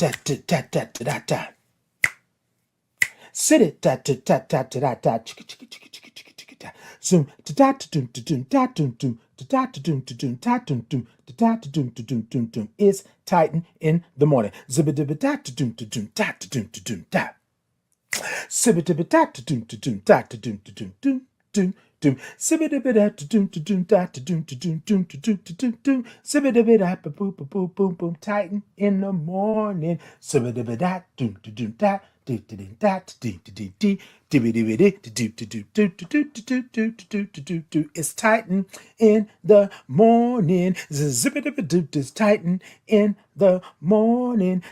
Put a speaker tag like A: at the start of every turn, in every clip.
A: it da da da da da da. Sit it da da da da da da. Zoom da da da da da da da da da. It's Titan in the morning. Zibba dibba da da da da da da. Sibba dibba da da da da da da da. Titan in the morning. It's Titan in the morning. It's Titan in the morning. It's Titan in the morning.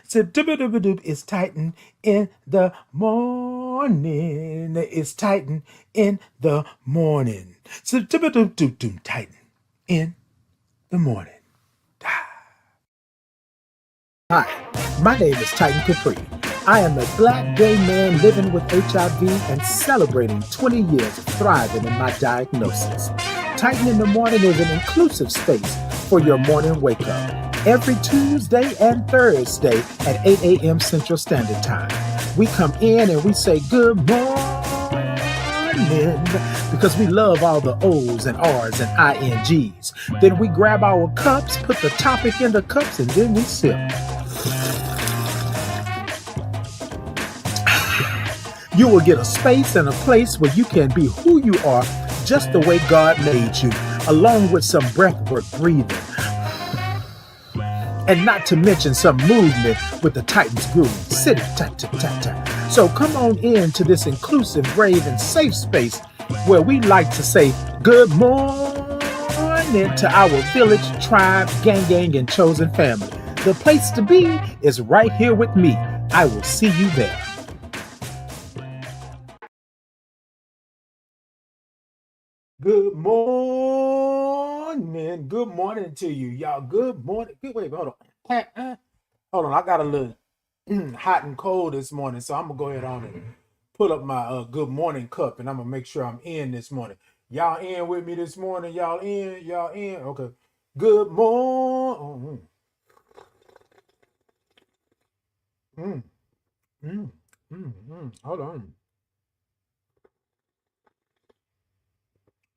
A: It's Titan in the morning. Titan in the morning. Hi, my name is Titan Capri. I am a black gay man living with HIV and celebrating 20 years of thriving in my diagnosis. Titan in the Morning is an inclusive space for your morning wake up. Every Tuesday and Thursday at 8 a.m. Central Standard Time. We come in and we say good morning because we love all the O's and R's and INGs. Then we grab our cups, put the topic in the cups, and then we sip. You will get a space and a place where you can be who you are just the way God made you, along with some breathwork breathing. And not to mention some movement with the Titans groove. Sit it, tat, tat, tat, tat. So come on in to this inclusive, brave, and safe space where we like to say good morning to our village, tribe, gang, and chosen family. The place to be is right here with me. I will see you there. Good morning. Good morning to you, y'all. Good morning. Wait, hold on. Hold on. I got a little hot and cold this morning, so I'm gonna go ahead on and pull up my good morning cup, and I'm gonna make sure I'm in this morning. Y'all in with me this morning? Y'all in? Y'all in? Okay. Good morning. Hold on.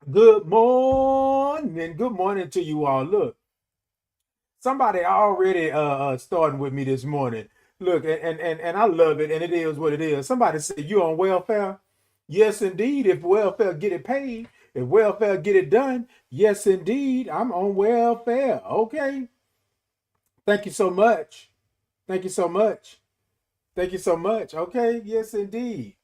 A: Good morning. Good morning to you all. Look, somebody already starting with me this morning. Look, and I love it, and it is what it is. Somebody said, you on welfare? Yes, indeed. If welfare get it paid, if welfare get it done, yes, indeed, I'm on welfare. Okay. Thank you so much. Thank you so much. Thank you so much. Okay. Yes, indeed.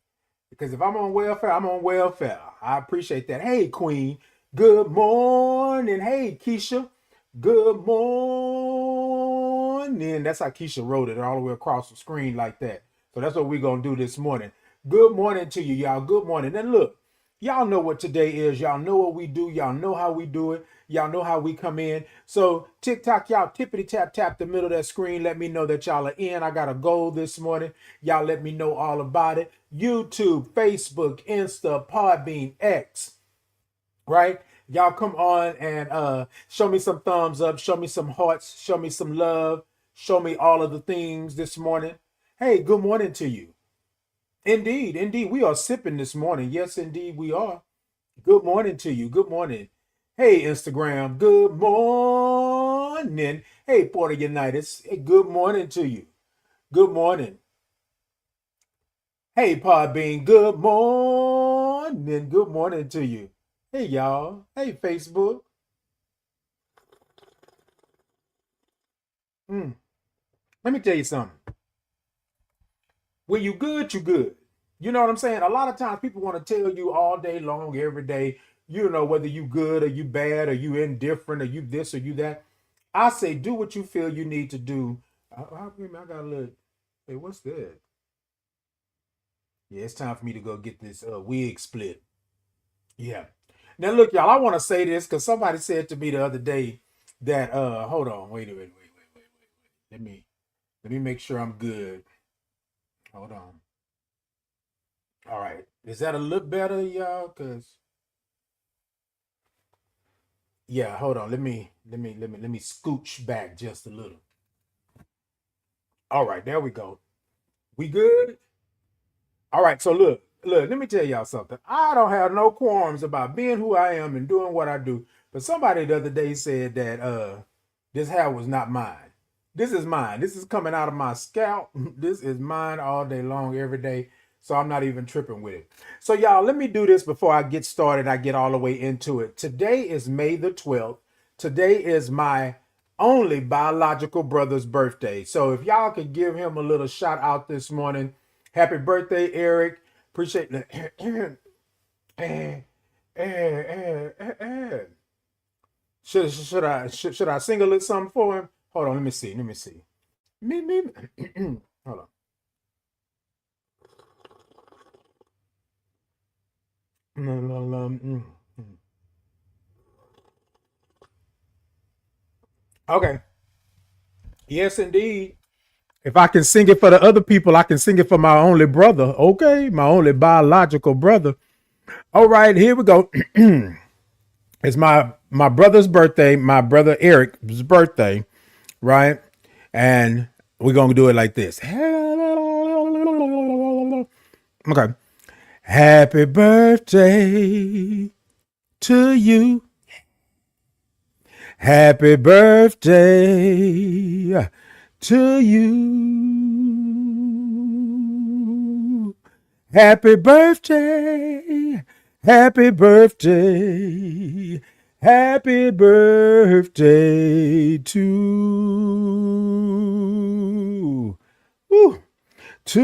A: Because if I'm on welfare, I'm on welfare. I appreciate that. Hey, Queen. Good morning. Hey, Keisha. Good morning. That's how Keisha wrote it all the way across the screen like that. So that's what we're going to do this morning. Good morning to you, y'all. Good morning. And look, y'all know what today is. Y'all know what we do. Y'all know how we do it. Y'all know how we come in. So TikTok, y'all tippity tap the middle of that screen. Let me know that y'all are in. I got a goal this morning. Y'all let me know all about it. YouTube, Facebook, Insta, Podbean, X, right? Y'all come on and show me some thumbs up, show me some hearts, show me some love, show me all of the things this morning. Hey, good morning to you. Indeed, indeed, we are sipping this morning. Yes, indeed, we are. Good morning to you. Good morning. Hey, Instagram. Good morning. Hey, Puerto Unitas. Hey, good morning to you. Good morning. Hey, Podbean. Good morning. Good morning to you. Hey, y'all. Hey, Facebook. Let me tell you something. When you good, you good. You know what I'm saying? A lot of times people want to tell you all day long, every day, you know, whether you good or you bad or you indifferent or you this or you that. I say do what you feel you need to do. I got a little, hey, what's that? Yeah, it's time for me to go get this wig split. Yeah. Now look, y'all, I want to say this because somebody said to me the other day that hold on, wait. Let me make sure I'm good. Hold on. All right. Is that a little better, y'all? Cause yeah, hold on. Let me scooch back just a little. All right, there we go. We good? All right, so look, let me tell y'all something. I don't have no qualms about being who I am and doing what I do. But somebody the other day said that this hair was not mine. This is mine. This is coming out of my scalp. This is mine all day long, every day. So I'm not even tripping with it. So y'all, let me do this before I get started. I get all the way into it. Today is May the 12th. Today is my only biological brother's birthday. So if y'all could give him a little shout out this morning. Happy birthday, Eric. Appreciate that. Should I sing a little something for him? Hold on, let me see. Let me see. Me. Hold on. Okay. Yes, indeed. If I can sing it for the other people, I can sing it for my only brother. Okay, my only biological brother. All right, here we go. It's my brother's birthday, my brother Eric's birthday, right? And we're gonna do it like this. Okay. Happy birthday to you. Happy birthday to you. Happy birthday. Happy birthday. Happy birthday to woo, to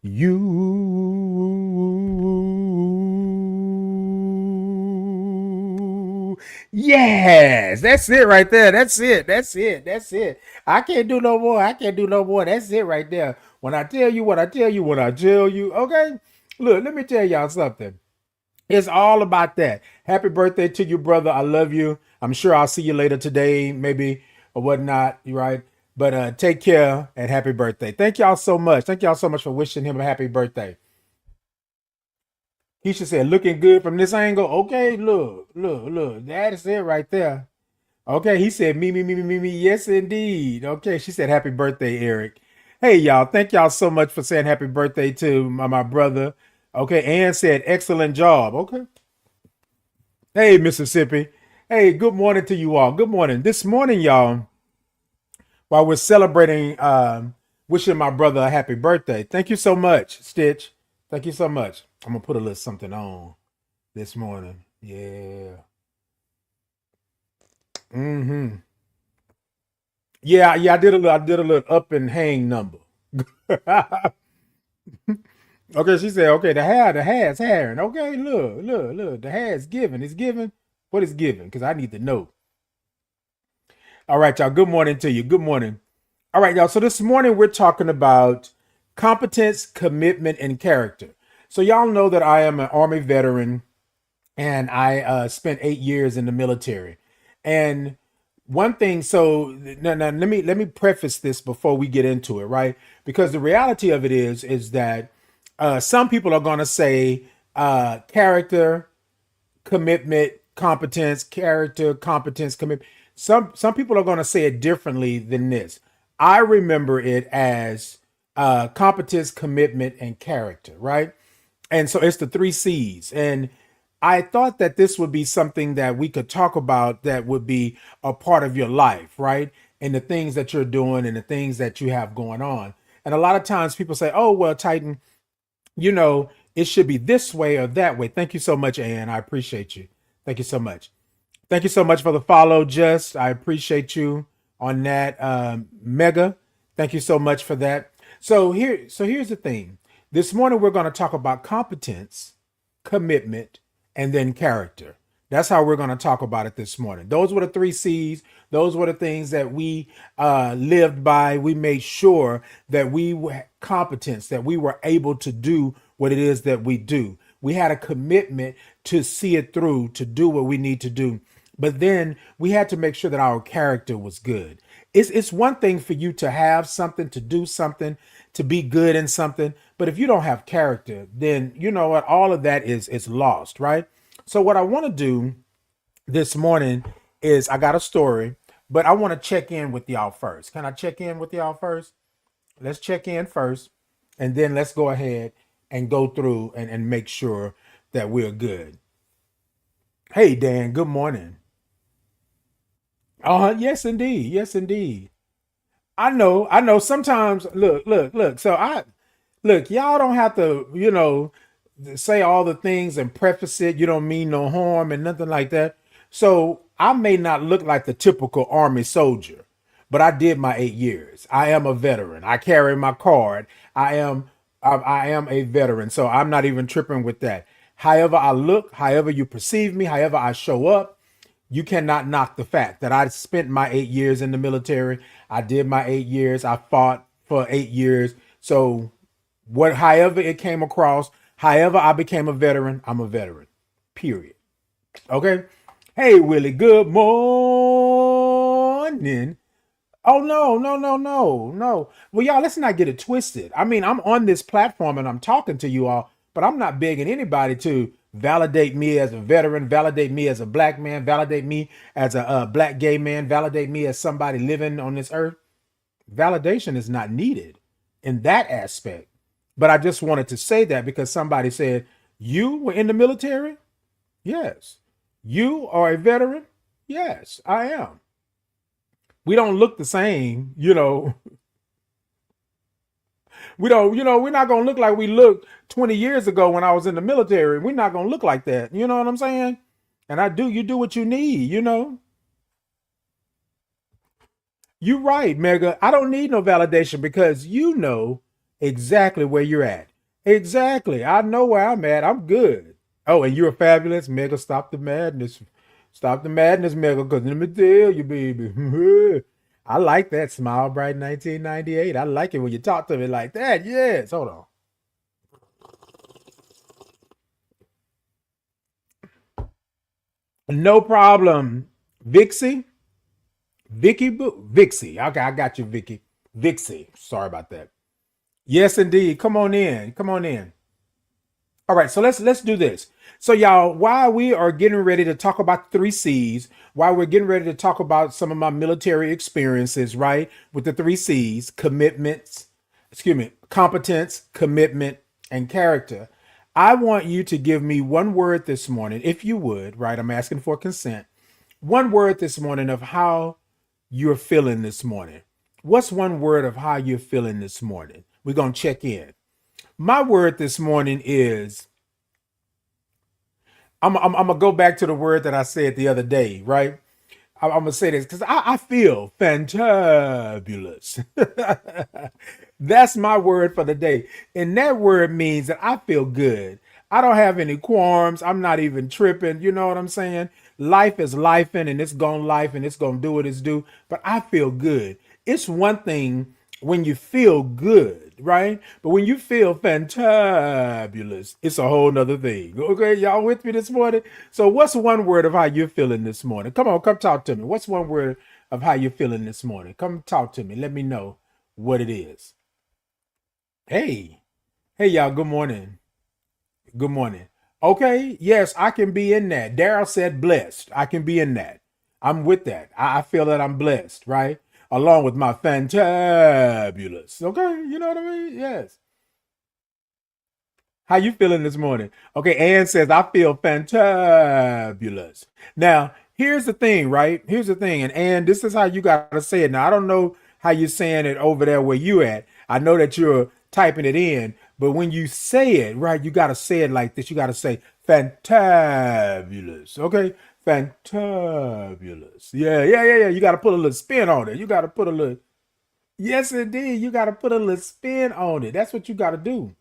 A: you. Yes, that's it right there. That's it. That's it. That's it. I can't do no more. I can't do no more. That's it right there. When I tell you what I tell you, what I tell you, okay? Look, let me tell y'all something. It's all about that. Happy birthday to you, brother. I love you. I'm sure I'll see you later today, maybe, or whatnot, right? But take care and happy birthday. Thank y'all so much. Thank y'all so much for wishing him a happy birthday. Keisha said, looking good from this angle. Okay, look. That is it right there. Okay, he said, me. Yes, indeed. Okay, she said, happy birthday, Eric. Hey, y'all. Thank y'all so much for saying happy birthday to my brother. Okay, Ann said, excellent job. Okay. Hey, Mississippi. Hey, good morning to you all. Good morning. This morning, y'all, while we're celebrating, wishing my brother a happy birthday. Thank you so much, Stitch. Thank you so much. I'm going to put a little something on this morning. Yeah. Mm-hmm. Yeah, I did a little up and hang number. Okay, she said, okay, the hair's hairing. Okay, look, the hair's giving. It's giving. What is giving? Because I need to know. All right, y'all. Good morning to you. Good morning. All right, y'all. So this morning we're talking about competence, commitment, and character. So y'all know that I am an Army veteran and I spent 8 years in the military. And one thing, so now let me preface this before we get into it, right? Because the reality of it is that some people are going to say character, commitment, competence, character, competence, commitment. Some people are going to say it differently than this. I remember it as competence, commitment, and character, right? And so it's the three C's. And I thought that this would be something that we could talk about that would be a part of your life, right? And the things that you're doing and the things that you have going on. And a lot of times people say, oh, well, Titan, it should be this way or that way. Thank you so much, Ann. I appreciate you. Thank you so much. Thank you so much for the follow, Just. I appreciate you on that. Mega. Thank you so much for that. So here's the thing. This morning we're going to talk about competence, commitment, and then character. That's how we're going to talk about it this morning. Those were the three C's. Those were the things that we lived by. We made sure that we were competence, that we were able to do what it is that we do. We had a commitment to see it through, to do what we need to do. But then we had to make sure that our character was good. It's one thing for you to have something, to do something, to be good in something. But if you don't have character, then you know what? All of that is lost, right? So what I want to do this morning is I got a story, but I want to check in with y'all first. Can I check in with y'all first? Let's check in first, and then let's go ahead and go through and make sure that we're good. Hey, Dan, good morning. Yes, indeed. Yes, indeed. I know. Sometimes, look. So look, y'all don't have to, say all the things and preface it. You don't mean no harm and nothing like that. So I may not look like the typical army soldier, but I did my 8 years. I am a veteran. I carry my card. I am a veteran. So I'm not even tripping with that. However I look, however you perceive me, however I show up, you cannot knock the fact that I spent my 8 years in the military. I did my 8 years. I fought for 8 years. So however it came across, however I became a veteran, I'm a veteran. Period. Okay. Hey Willie, good morning. Oh no, no, no, no, no. Well, y'all, let's not get it twisted. I mean, I'm on this platform and I'm talking to you all, but I'm not begging anybody to validate me as a veteran, validate me as a black man, validate me as a black gay man, validate me as somebody living on this earth. Validation is not needed in that aspect. But I just wanted to say that because somebody said, you were in the military? Yes. You are a veteran? Yes, I am. We don't look the same, we're not gonna look like we looked 20 years ago when I was in the military. We're not gonna look like that. You know what I'm saying? And you do what you need. You right, Mega. I don't need no validation because you know exactly where you're at. Exactly. I know where I'm at. I'm good. Oh, and you're fabulous, Mega. Stop the madness. Stop the madness, Mega, because let me tell you, baby. I like that Smile Bright 1998. I like it when you talk to me like that. Yes. Hold on. No problem. Vixie. Vixie. Okay, I got you, Vicky. Vixie. Sorry about that. Yes, indeed. Come on in. Come on in. All right, so let's do this. So y'all, while we are getting ready to talk about the three C's, while we're getting ready to talk about some of my military experiences, right? With the three C's, competence, commitment, and character. I want you to give me one word this morning, if you would, right? I'm asking for consent. One word this morning of how you're feeling this morning. What's one word of how you're feeling this morning? We're going to check in. My word this morning is I'm gonna go back to the word that I said the other day, right? I'm gonna say this because I feel fantabulous. That's my word for the day, and that word means that I feel good. I don't have any qualms. I'm not even tripping. You know what I'm saying? Life is lifing, and it's gonna life, and it's gonna do what it's do. But I feel good. It's one thing when you feel good, right? But when you feel fantabulous, it's a whole nother thing. Okay, y'all with me this morning? So what's one word of how you're feeling this morning? Come on, come talk to me. What's one word of how you're feeling this morning? Come talk to me. Let me know what it is. Hey, hey, y'all. Good morning. Good morning. Okay, yes, I can be in that. Daryl said blessed. I can be in that. I'm with that. I feel that I'm blessed, right? Along with my fantabulous. Okay, you know what I mean? Yes. How you feeling this morning? Okay, Ann says I feel fantabulous. Now, here's the thing, right? Here's the thing, and Ann, this is how you gotta say it. Now, I don't know how you're saying it over there where you at. I know that you're typing it in, but when you say it, right, you gotta say it like this. You gotta say fantabulous. Okay, fantabulous. Yeah. You gotta put a little spin on it. You gotta put a little. Yes, indeed. You gotta put a little spin on it. That's what you gotta do.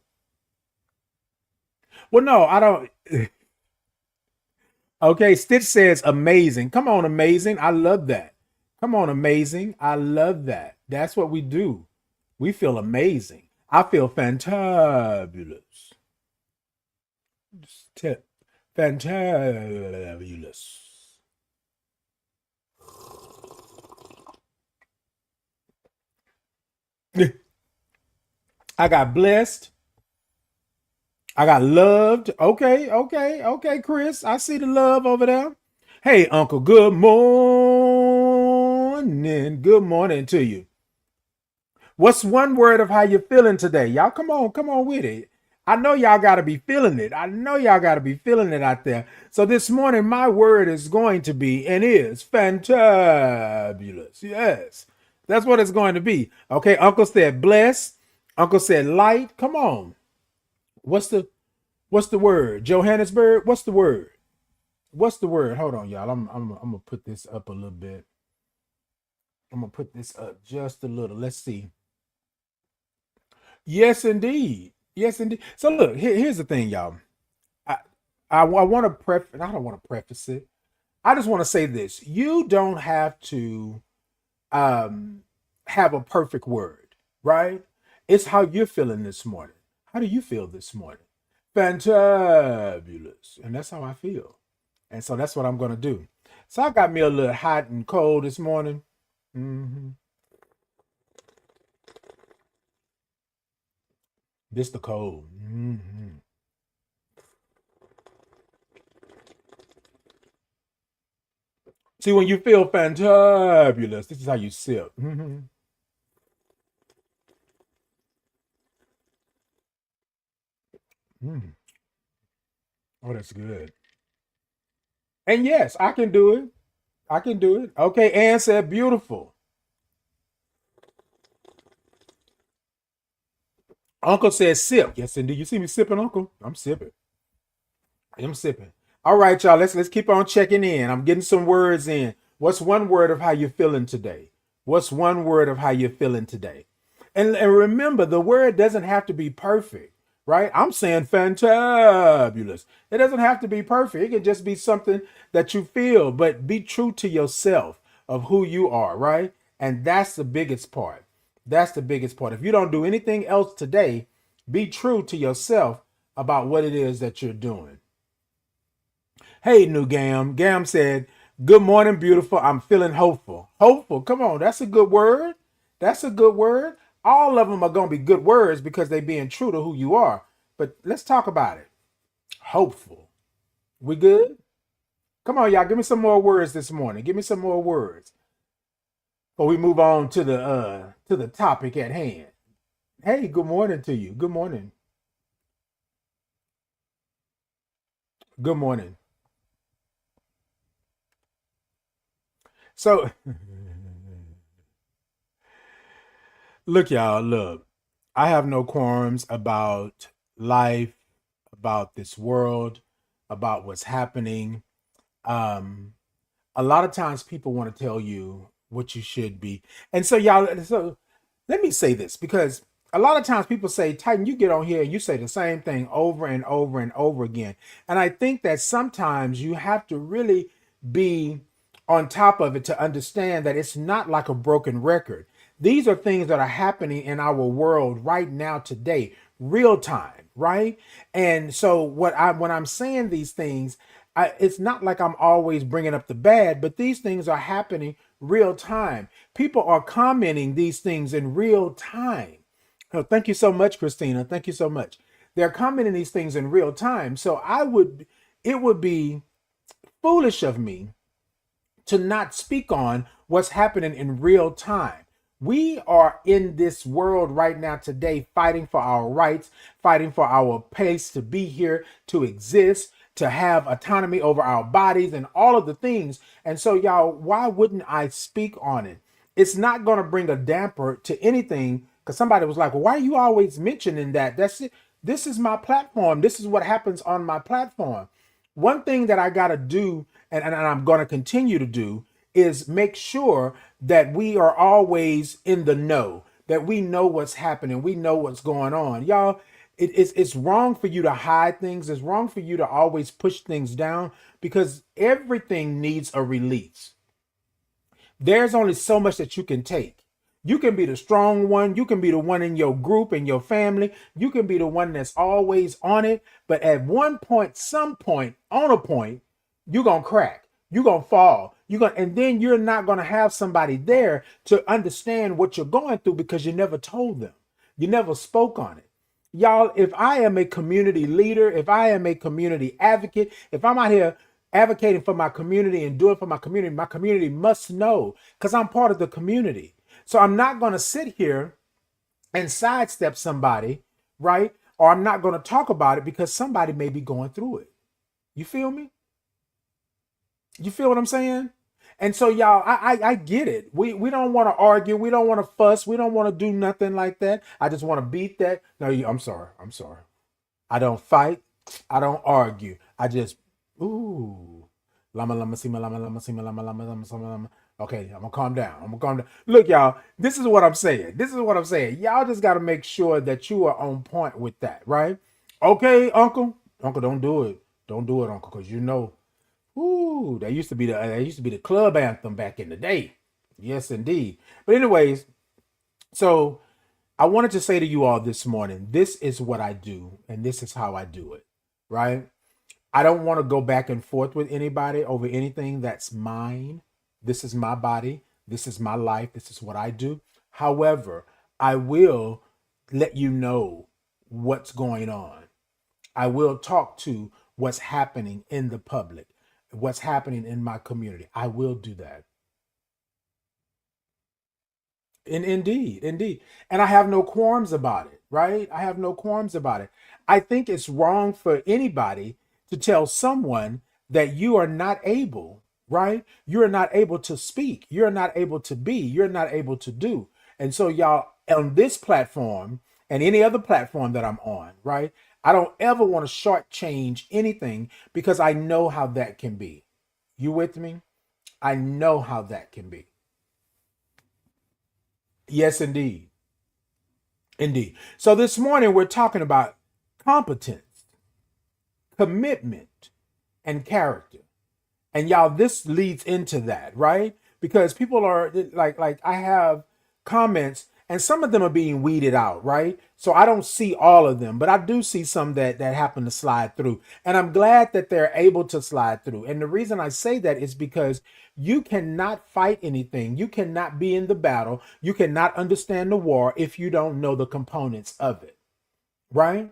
A: Well, no, I don't. Okay, Stitch says amazing. Come on, amazing. I love that. Come on, amazing. I love that. That's what we do. We feel amazing. I feel fantabulous. Fantabulous. I got blessed. I got loved. Okay, Chris. I see the love over there. Hey, Uncle, good morning. Good morning to you. What's one word of how you're feeling today? Y'all come on with it. I know y'all got to be feeling it. I know y'all got to be feeling it out there. So this morning, my word is going to be and is fantabulous. Yes, that's what it's going to be. Okay, Uncle said bless. Uncle said light. Come on. What's the what's the word? Johannesburg. What's the word? What's the word? Hold on, y'all. I'm gonna put this up a little bit. I'm gonna put this up just a little. Let's see. Yes, indeed. Yes, indeed. So look, here's the thing, y'all. I I want to preface. I don't want to preface it. I just want to say this: you don't have to um have a perfect word, right? It's how you're feeling this morning. How do you feel this morning? Fantabulous, and that's how I feel. And so that's what I'm gonna do. So I got me a little hot and cold this morning. hmm This the cold. See, when you feel fantabulous, this is how you sip. Mm. Oh, that's good. And yes, I can do it. I can do it. Okay, Ann said beautiful. Uncle said sip. Yes, indeed. You see me sipping, Uncle? I'm sipping. I'm sipping. All right, y'all. Let's keep on checking in. I'm getting some words in. What's one word of how you're feeling today? What's one word of how you're feeling today? And remember, the word doesn't have to be perfect, right? I'm saying fantabulous. It doesn't have to be perfect. It can just be something that you feel, but be true to yourself of who you are, right? And that's the biggest part. That's the biggest part. If you don't do anything else today, be true to yourself about what it is that you're doing. Hey, new Gam. Gam said, good morning, beautiful. I'm feeling hopeful. Hopeful. Come on. That's a good word. That's a good word. All of them are going to be good words because they being true to who you are. But let's talk about it. Hopeful. We good? Come on, y'all. Give me some more words this morning. Give me some more words before we move on to the topic at hand. Hey, good morning to you. Good morning. Good morning. So look, y'all, look. I have no qualms about life, about this world, about what's happening. Um, a lot of times people want to tell you what you should be. And so y'all, so let me say this because a lot of times people say, Titan, you get on here and you say the same thing over and over and over again. And I think that sometimes you have to really be on top of it to understand that it's not like a broken record. These are things that are happening in our world right now, today, real time, right? And so when I'm saying these things, it's not like I'm always bringing up the bad, but these things are happening real time. People are commenting these things in real time. Oh, thank you so much, Christina. Thank you so much. They're commenting these things in real time. So it would be foolish of me to not speak on what's happening in real time. We are in this world right now today fighting for our rights, fighting for our place to be here, to exist, to have autonomy over our bodies and all of the things. And so, y'all, why wouldn't I speak on it? It's not going to bring a damper to anything because somebody was like, well, why are you always mentioning that? That's it. This is my platform. This is what happens on my platform. One thing that I got to do, and I'm going to continue to do, is make sure that we are always in the know, that we know what's happening, we know what's going on. Y'all, it's wrong for you to hide things. It's wrong for you to always push things down because everything needs a release. There's only so much that you can take. You can be the strong one. You can be the one in your group and your family. You can be the one that's always on it. But at one point, some point, on a point, you're going to crack. You're going to fall. And then you're not going to have somebody there to understand what you're going through because you never told them. You never spoke on it. Y'all, if I am a community leader, if I am a community advocate, if I'm out here advocating for my community and doing for my community must know because I'm part of the community. So I'm not going to sit here and sidestep somebody, right? Or I'm not going to talk about it because somebody may be going through it. You feel me? You feel what I'm saying? And so y'all, I get it. We don't want to argue. We don't want to fuss. We don't want to do nothing like that. I just want to beat that. No, I'm sorry. I'm sorry. I don't fight. I don't argue. I just ooh. Lama lama sima lama lama sima lama lama lama sima lama. Okay, I'm gonna calm down. I'm gonna calm down. Look, y'all, this is what I'm saying. This is what I'm saying. Y'all just gotta make sure that you are on point with that, right? Okay, Uncle. Uncle, don't do it. Don't do it, Uncle, because you know, ooh, that used to be the club anthem back in the day. Yes, indeed. But anyways, so I wanted to say to you all this morning, this is what I do, and this is how I do it, right? I don't want to go back and forth with anybody over anything that's mine. This is my body. This is my life. This is what I do. However, I will let you know what's going on. I will talk to what's happening in the public, what's happening in my community. I will do that. Indeed, indeed. And I have no qualms about it, right? I have no qualms about it. I think it's wrong for anybody to tell someone that you are not able, right? You're not able to speak. You're not able to be. You're not able to do. And so, y'all, on this platform and any other platform that I'm on, right? I don't ever want to shortchange anything because I know how that can be. You with me? I know how that can be. Yes, indeed. Indeed. So this morning we're talking about competence, commitment, and character. And y'all, this leads into that, right? Because people are like I have comments and some of them are being weeded out, right? So I don't see all of them, but I do see some that happen to slide through. And I'm glad that they're able to slide through. And the reason I say that is because you cannot fight anything. You cannot be in the battle. You cannot understand the war if you don't know the components of it, right?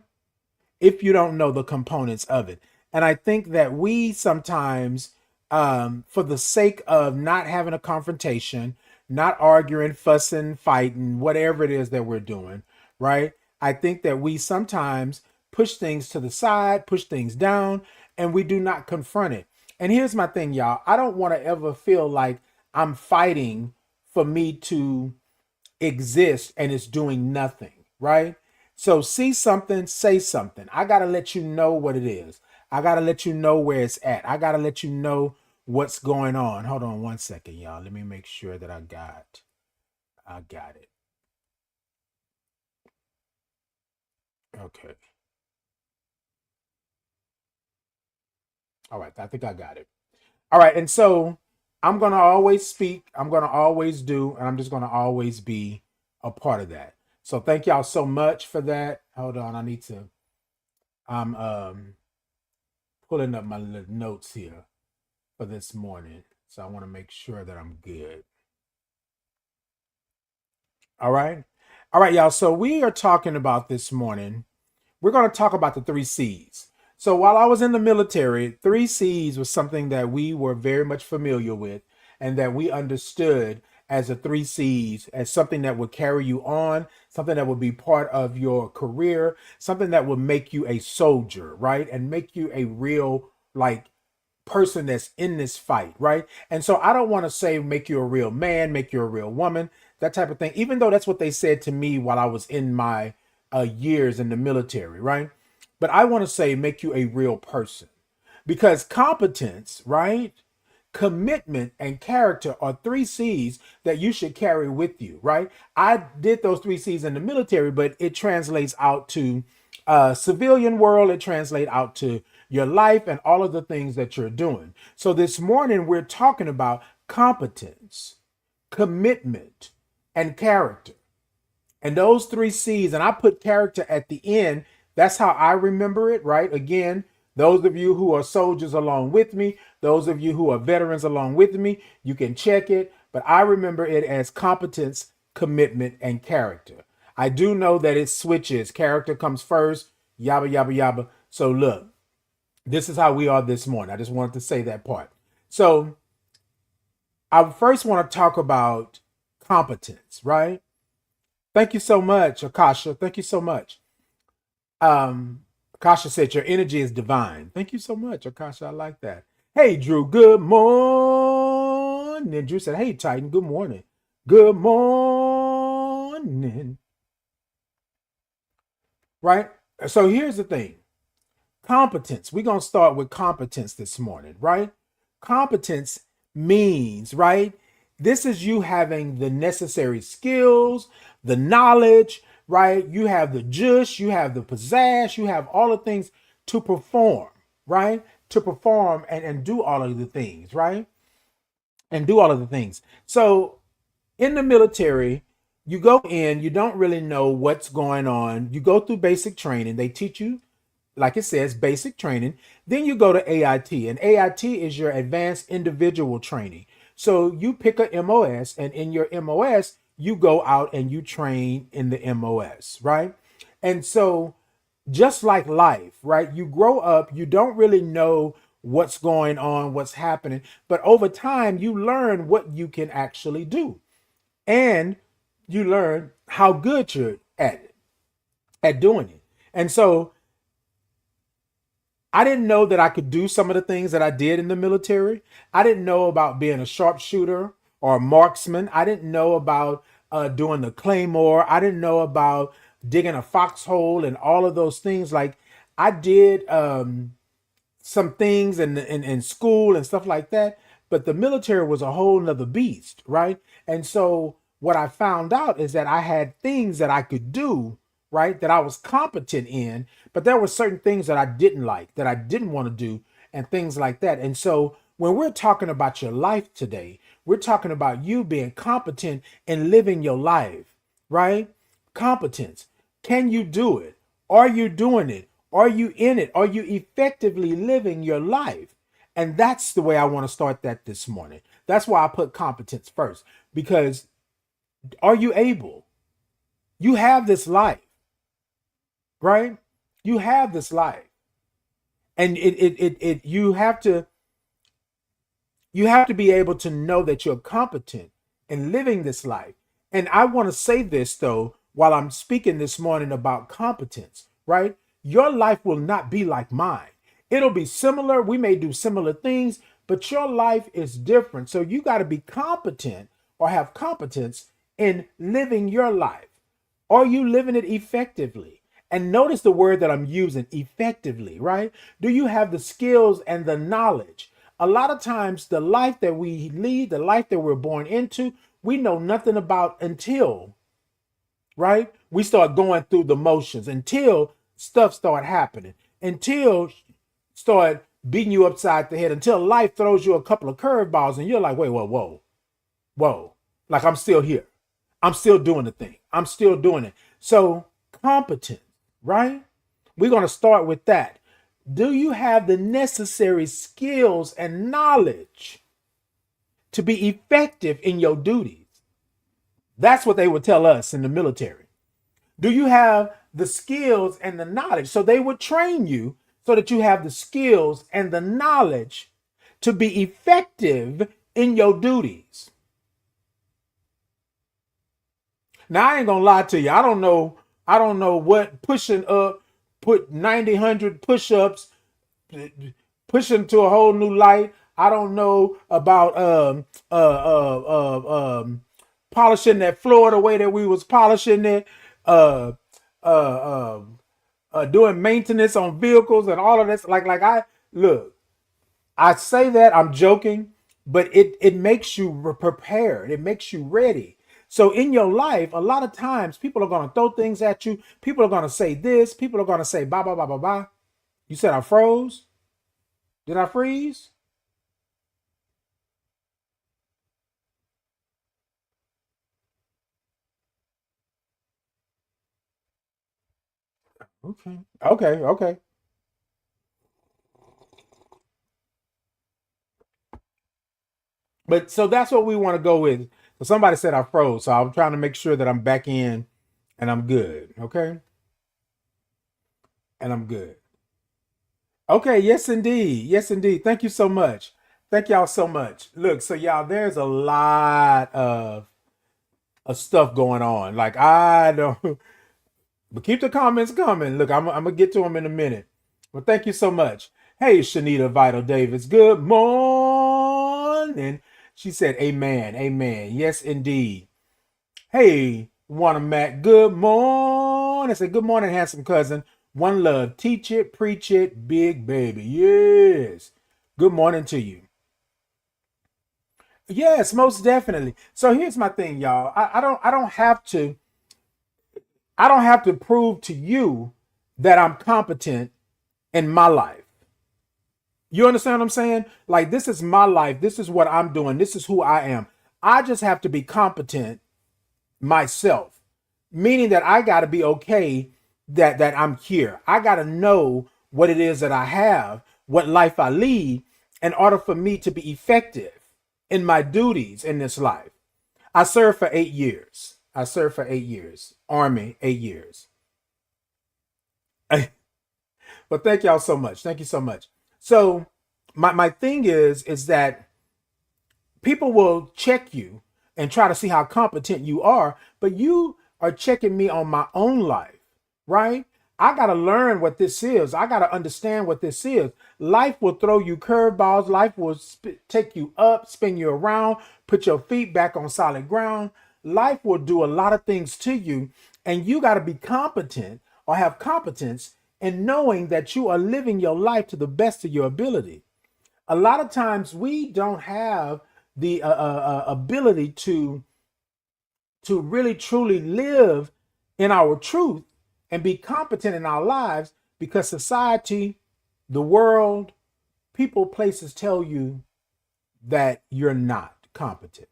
A: If you don't know the components of it. And I think that we sometimes, for the sake of not having a confrontation, not arguing, fussing, fighting, whatever it is that we're doing, right? I think that we sometimes push things to the side, push things down, and we do not confront it. And here's my thing, y'all. I don't want to ever feel like I'm fighting for me to exist and it's doing nothing, right? So see something, say something. I got to let you know what it is. I got to let you know where it's at. I got to let you know what's going on. Hold on one second, y'all. Let me make sure that I got it. Okay. All right. I think I got it. All right. And so I'm going to always speak. I'm going to always do, and I'm just going to always be a part of that. So thank y'all so much for that. Hold on. I'm pulling up my little notes here for this morning. So I want to make sure that I'm good. All right. All right, y'all. So we are talking about this morning. We're going to talk about the three C's. So while I was in the military, three C's was something that we were very much familiar with and that we understood as the three C's as something that would carry you on, something that would be part of your career, something that would make you a soldier, right? And make you a real, like, person that's in this fight, right? And so I don't want to say make you a real man, make you a real woman, that type of thing, even though that's what they said to me while I was in my years in the military, right? But I want to say make you a real person because competence, right? Commitment and character are three C's that you should carry with you, right? I did those three C's in the military, but it translates out to civilian world. It translates out to your life and all of the things that you're doing. So this morning we're talking about competence, commitment, and character. And those three C's, and I put character at the end. That's how I remember it, right? Again, those of you who are soldiers along with me, those of you who are veterans along with me, you can check it. But I remember it as competence, commitment, and character. I do know that it switches. Character comes first, yabba, yabba, yabba. So look, This is how we are this morning. I just wanted to say that part. So I first want to talk about competence, right? Thank you so much, Akasha. Thank you so much. Akasha said your energy is divine. Thank you so much, Akasha. I like that. Hey, Drew. Good morning. Drew said, "Hey, Titan. Good morning. Good morning." Right. So here's the thing. Competence. We're gonna start with competence this morning, right? Competence means, right? This is you having the necessary skills, the knowledge, right? You have the juice, you have the pizzazz, you have all the things to perform, right? To perform and do all of the things, right? And do all of the things. So in the military, you go in, you don't really know what's going on. You go through basic training. They teach you, like it says, basic training. Then you go to AIT, and AIT is your advanced individual training. So you pick a MOS, and in your MOS, you go out and you train in the MOS, right? And so just like life, right? You grow up, you don't really know what's going on, what's happening, but over time, you learn what you can actually do. And you learn how good you're at it, at doing it. And so I didn't know that I could do some of the things that I did in the military. I didn't know about being a sharpshooter or a marksman. I didn't know about doing the claymore. I didn't know about digging a foxhole and all of those things. Like I did some things in school and stuff like that, but the military was a whole nother beast, right? And so what I found out is that I had things that I could do, right, that I was competent in, but there were certain things that I didn't like, that I didn't want to do, and things like that. And so when we're talking about your life today, we're talking about you being competent in living your life, right? Competence. Can you do it? Are you doing it? Are you in it? Are you effectively living your life? And that's the way I want to start that this morning. That's why I put competence first, because are you able? You have this life, right? You have this life. And you have to be able to know that you're competent in living this life. And I want to say this though, while I'm speaking this morning about competence, right? Your life will not be like mine. It'll be similar. We may do similar things, but your life is different. So you got to be competent or have competence in living your life. Are you living it effectively? And notice the word that I'm using, effectively, right? Do you have the skills and the knowledge? A lot of times, the life that we lead, the life that we're born into, we know nothing about until, right? We start going through the motions until stuff start happening, until start beating you upside the head, until life throws you a couple of curveballs and you're like, wait, whoa, whoa, whoa. Like I'm still here. I'm still doing the thing. I'm still doing it. So competent, right? We're going to start with that. Do you have the necessary skills and knowledge to be effective in your duties? That's what they would tell us in the military. Do you have the skills and the knowledge? So they would train you so that you have the skills and the knowledge to be effective in your duties. Now I ain't gonna lie to you. I don't know what pushing up, put 90, 100 push-ups, pushing to a whole new light. I don't know about polishing that floor the way that we was polishing it, uh uh doing maintenance on vehicles and all of this. Like I look, I say that I'm joking, but it makes you prepared. It makes you ready. So in your life, a lot of times people are going to throw things at you. People are going to say this. People are going to say blah, blah, blah, blah, blah. You said I froze? Did I freeze? Okay. Okay. Okay. But so that's what we want to go with. So somebody said I froze. So I'm trying to make sure that I'm back in and I'm good. Okay. And I'm good. Okay, yes indeed. Yes indeed. Thank you so much. Thank y'all so much. Look, so y'all, there's a lot of stuff going on. Like I don't but keep the comments coming. Look, I'm gonna get to them in a minute. Well, thank you so much. Hey, Shanita Vital Davis. Good morning. She said, Amen. Amen. Yes, indeed. Hey, Wanna Mac. Good morning. I said, good morning, handsome cousin. One love. Teach it, preach it, big baby. Yes. Good morning to you. Yes, most definitely. So here's my thing, y'all. I don't have to prove to you that I'm competent in my life. You understand what I'm saying? Like, this is my life. This is what I'm doing. This is who I am. I just have to be competent myself, meaning that I got to be okay that I'm here. I got to know what it is that I have, what life I lead in order for me to be effective in my duties in this life. I served for 8 years. I served for 8 years. Army, 8 years. But thank y'all so much. Thank you so much. So my thing is that people will check you and try to see how competent you are, but you are checking me on my own life, right? I got to learn what this is. I got to understand what this is. Life will throw you curveballs. Life will take you up, spin you around, put your feet back on solid ground. Life will do a lot of things to you, and you got to be competent or have competence in knowing that you are living your life to the best of your ability. A lot of times we don't have the ability to really truly live in our truth and be competent in our lives because society, the world, people, places tell you that you're not competent.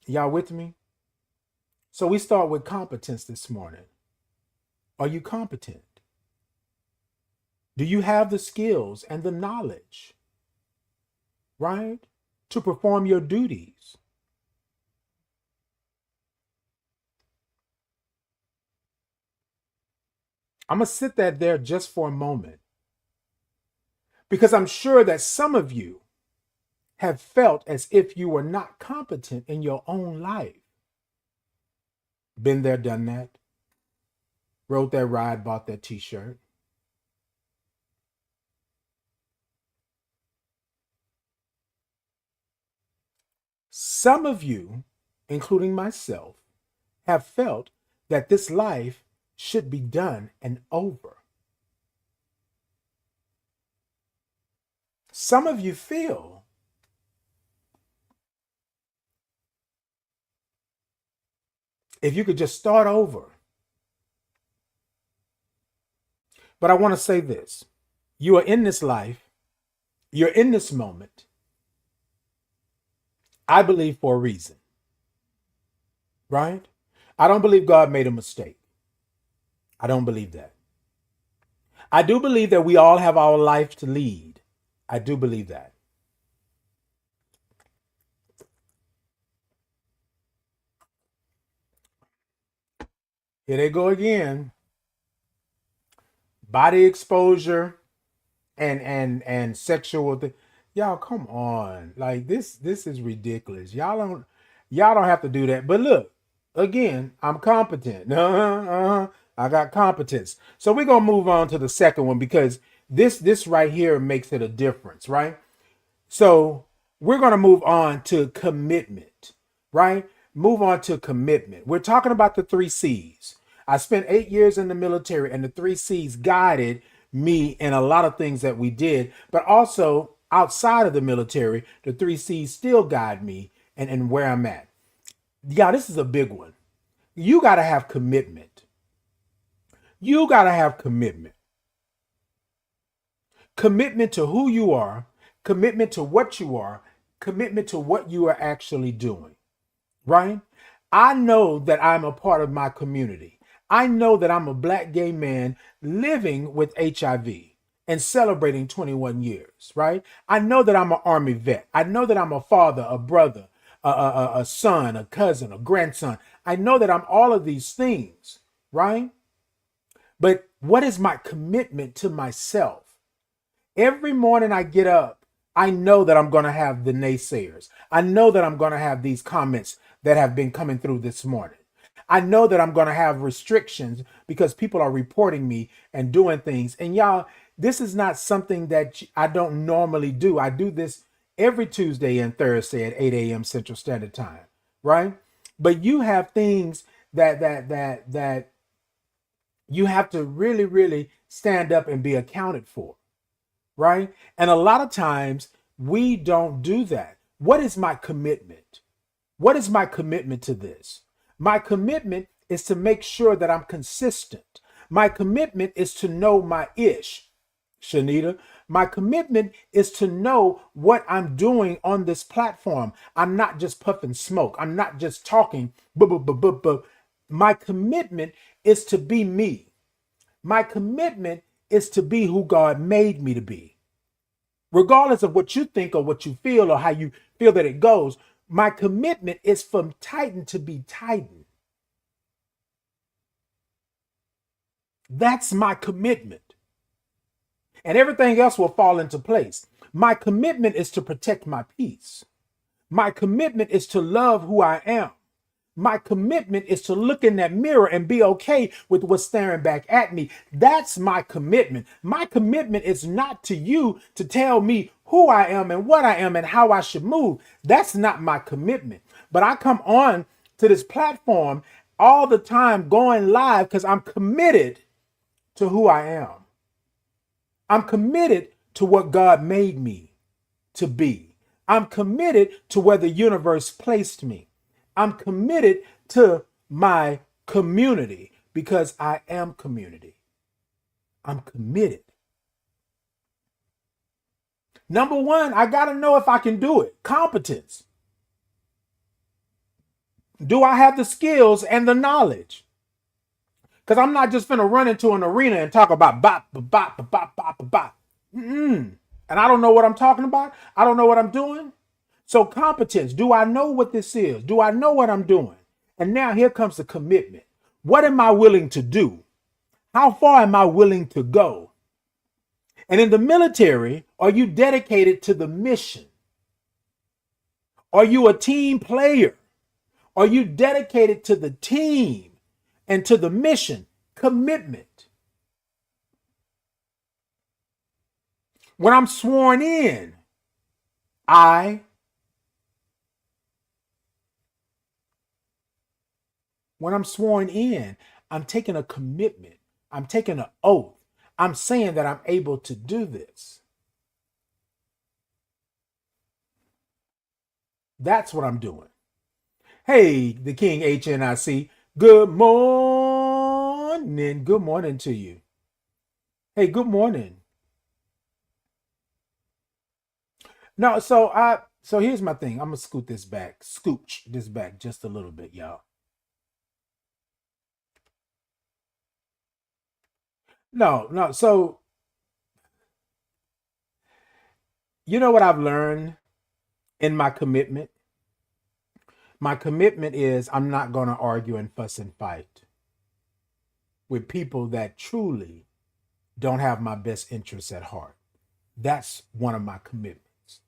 A: Y'all with me? So we start with competence this morning. Are you competent? Do you have the skills and the knowledge, right, to perform your duties? I'm going to sit that there just for a moment because I'm sure that some of you have felt as if you were not competent in your own life. Been there, done that. Rode that ride, bought that t-shirt. Some of you, including myself, have felt that this life should be done and over. Some of you feel if you could just start over. But I want to say this. You are in this life. You're in this moment. I believe for a reason, right? I don't believe God made a mistake. I don't believe that. I do believe that we all have our life to lead. I do believe that. Here they go again. Body exposure and sexual y'all come on. Like this is ridiculous. Y'all don't have to do that. But look, again, I'm competent. I got competence. So we're gonna move on to the second one because this right here makes it a difference, right? So we're going to move on to commitment, right? Move on to commitment. We're talking about the 3 C's. I spent 8 years in the military, and the 3 C's guided me in a lot of things that we did, but also outside of the military, the 3 C's still guide me and where I'm at. Yeah, this is a big one. You got to have commitment. You got to have commitment. Commitment to who you are, commitment to what you are, commitment to what you are actually doing, right? I know that I'm a part of my community. I know that I'm a Black gay man living with HIV and celebrating 21 years, right? I know that I'm an Army vet. I know that I'm a father, a brother, a son, a cousin, a grandson. I know that I'm all of these things, right? But What is my commitment to myself? Every morning I get up, I know that I'm going to have the naysayers. I know that I'm going to have these comments that have been coming through this morning. I know that I'm going to have restrictions because people are reporting me and doing things. And y'all, this is not something that I don't normally do. I do this every Tuesday and Thursday at 8 a.m. Central Standard Time, right? But you have things that you have to really, really stand up and be accounted for, right? And a lot of times we don't do that. What is my commitment? What is my commitment to this? My commitment is to make sure that I'm consistent. My commitment is to know my ish, Shanita. My commitment is to know what I'm doing on this platform. I'm not just puffing smoke. I'm not just talking. My commitment is to be me. My commitment is to be who God made me to be. Regardless of what you think or what you feel or how you feel that it goes, my commitment is from Titan to be Titan. That's my commitment. And everything else will fall into place. My commitment is to protect my peace. My commitment is to love who I am. My commitment is to look in that mirror and be okay with what's staring back at me. That's my commitment. My commitment is not to you to tell me who I am and what I am and how I should move. That's not my commitment. But I come on to this platform all the time going live because I'm committed to who I am. I'm committed to what God made me to be. I'm committed to where the universe placed me. I'm committed to my community because I am community. I'm committed. Number one, I got to know if I can do it. Competence. Do I have the skills and the knowledge? Because I'm not just finna run into an arena and talk about bop, bop, bop, bop, bop, bop. And I don't know what I'm talking about. I don't know what I'm doing. So competence, do I know what this is? Do I know what I'm doing? And now here comes the commitment. What am I willing to do? How far am I willing to go? And in the military, are you dedicated to the mission? Are you a team player? Are you dedicated to the team and to the mission? Commitment. When I'm sworn in, when I'm sworn in, I'm taking a commitment. I'm taking an oath. I'm saying that I'm able to do this. That's what I'm doing. Hey, the King HNIC. Good morning. Good morning to you. Hey, good morning. No, so here's my thing. I'm gonna scooch this back just a little bit, y'all. No. So you know what I've learned in my commitment? My commitment is I'm not gonna argue and fuss and fight with people that truly don't have my best interests at heart. That's one of my commitments.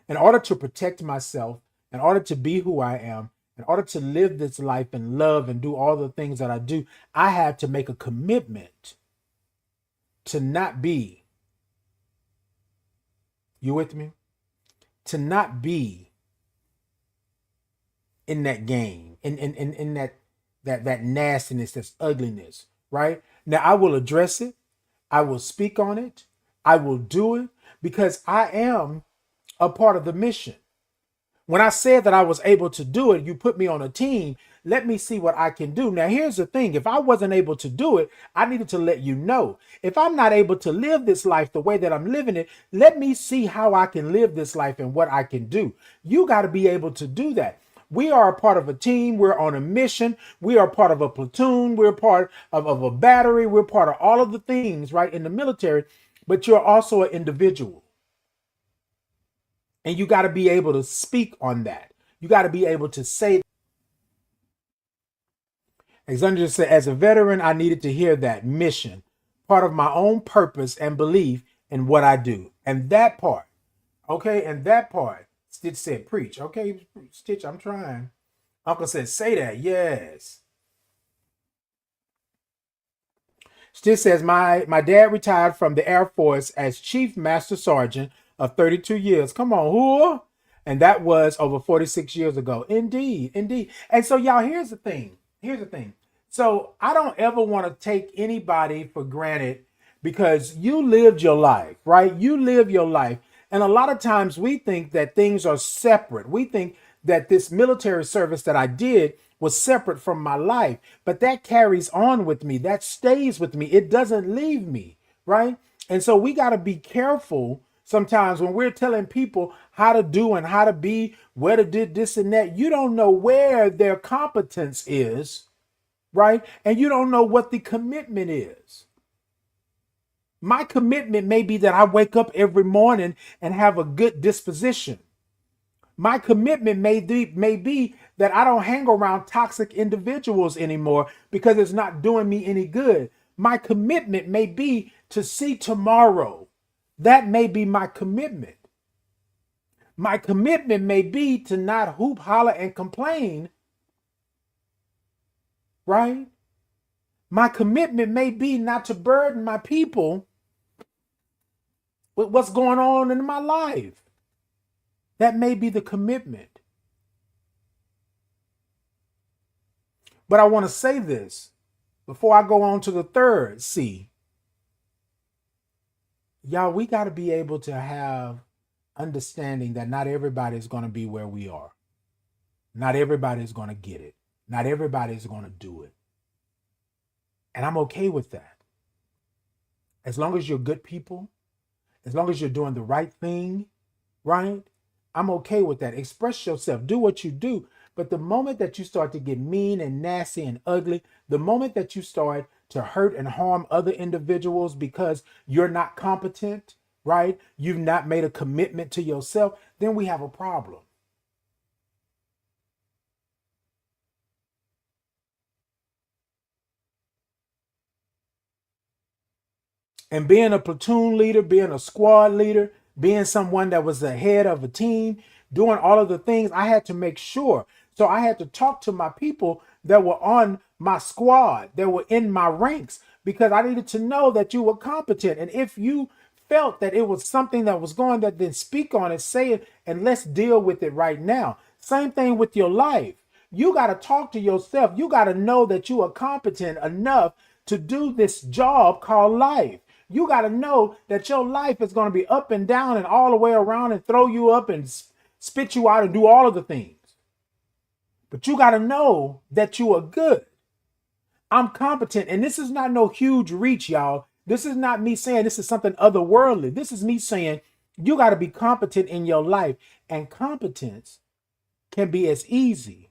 A: In order to protect myself, in order to be who I am, in order to live this life and love and do all the things that I do, I have to make a commitment to not be, you with me? To not be in that game, in that nastiness, that's ugliness, right? Now I will address it, I will speak on it, I will do it because I am a part of the mission. When I said that I was able to do it, you put me on a team. Let me see what I can do. Now, here's the thing. If I wasn't able to do it, I needed to let you know. If I'm not able to live this life the way that I'm living it, let me see how I can live this life and what I can do. You got to be able to do that. We are a part of a team. We're on a mission. We are part of a platoon. We're part of a battery. We're part of all of the things, right, in the military. But you're also an individual. And you got to be able to speak on that. You got to be able to say. Alexander just said, as a veteran, I needed to hear that mission, part of my own purpose and belief in what I do. And that part, okay, and that part, Stitch said, preach. Okay, Stitch, I'm trying. Uncle said, say that. Yes. Stitch says, my dad retired from the Air Force as Chief Master Sergeant of 32 years. Come on, who? And that was over 46 years ago. Indeed, indeed. And so, y'all, here's the thing. Here's the thing. So I don't ever want to take anybody for granted because you lived your life, right? You live your life. And a lot of times we think that things are separate. We think that this military service that I did was separate from my life, but that carries on with me. That stays with me. It doesn't leave me, right? And so we got to be careful sometimes when we're telling people how to do and how to be, where to do this and that. You don't know where their competence is, right? And you don't know what the commitment is. My commitment may be that I wake up every morning and have a good disposition. My commitment may be that I don't hang around toxic individuals anymore because it's not doing me any good. My commitment may be to see tomorrow. That may be my commitment. My commitment may be to not hoop, holler, and complain, right? My commitment may be not to burden my people with what's going on in my life. That may be the commitment. But I want to say this before I go on to the third C. Y'all, we got to be able to have understanding that not everybody is going to be where we are. Not everybody is going to get it. Not everybody is going to do it. And I'm okay with that. As long as you're good people, as long as you're doing the right thing, right? I'm okay with that. Express yourself. Do what you do. But the moment that you start to get mean and nasty and ugly, the moment that you start to hurt and harm other individuals because you're not competent, right? You've not made a commitment to yourself, then we have a problem. And being a platoon leader, being a squad leader, being someone that was the head of a team, doing all of the things, I had to make sure. So I had to talk to my people that were on my squad, that were in my ranks, because I needed to know that you were competent. And if you felt that it was something that was going, that then speak on it, say it, and let's deal with it right now. Same thing with your life. You got to talk to yourself. You got to know that you are competent enough to do this job called life. You got to know that your life is going to be up and down and all the way around and throw you up and spit you out and do all of the things. But you got to know that you are good. I'm competent. And this is not no huge reach, y'all. This is not me saying this is something otherworldly. This is me saying you got to be competent in your life. And competence can be as easy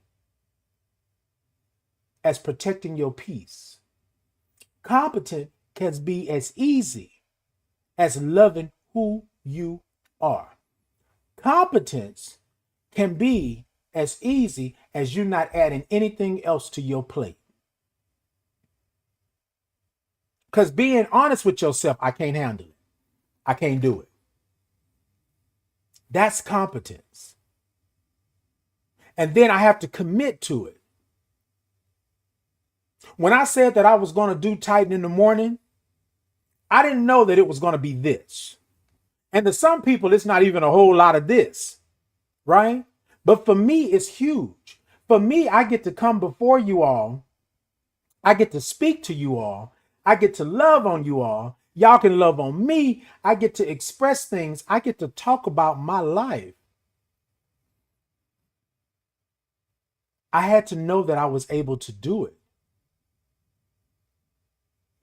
A: as protecting your peace. Competent can be as easy as loving who you are. Competence can be as easy as you not adding anything else to your plate. Because being honest with yourself, I can't handle it. I can't do it. That's competence. And then I have to commit to it. When I said that I was going to do Titan in the morning, I didn't know that it was going to be this. And to some people, it's not even a whole lot of this, right? But for me, it's huge. For me, I get to come before you all. I get to speak to you all. I get to love on you all. Y'all can love on me. I get to express things. I get to talk about my life. I had to know that I was able to do it.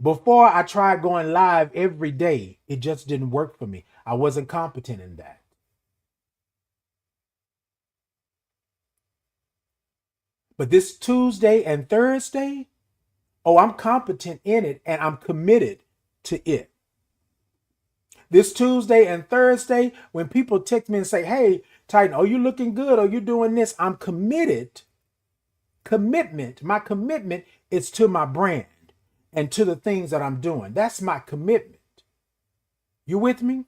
A: Before I tried going live every day, it just didn't work for me. I wasn't competent in that. But this Tuesday and Thursday, oh, I'm competent in it and I'm committed to it. This Tuesday and Thursday, when people text me and say, hey, Titan, are you looking good? Are you doing this? I'm committed commitment. My commitment is to my brand and to the things that I'm doing. That's my commitment. You with me?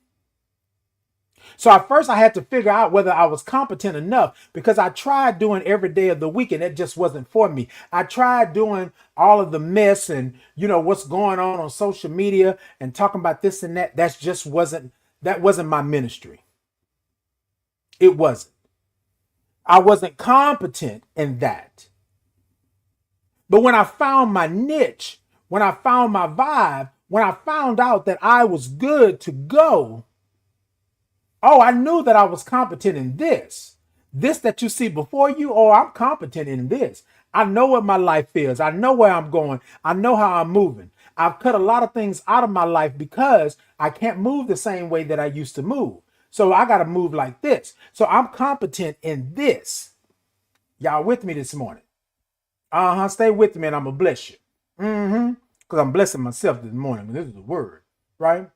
A: So at first I had to figure out whether I was competent enough, because I tried doing every day of the week and it just wasn't for me. I tried doing all of the mess and, what's going on social media and talking about this and that. That wasn't my ministry. It wasn't. I wasn't competent in that. But when I found my niche, when I found my vibe, when I found out that I was good to go, I knew that I was competent in this. This that you see before you, I'm competent in this. I know what my life is. I know where I'm going. I know how I'm moving. I've cut a lot of things out of my life because I can't move the same way that I used to move. So I got to move like this. So I'm competent in this. Y'all with me this morning? Stay with me and I'm going to bless you. Because I'm blessing myself this morning. This is the word, right?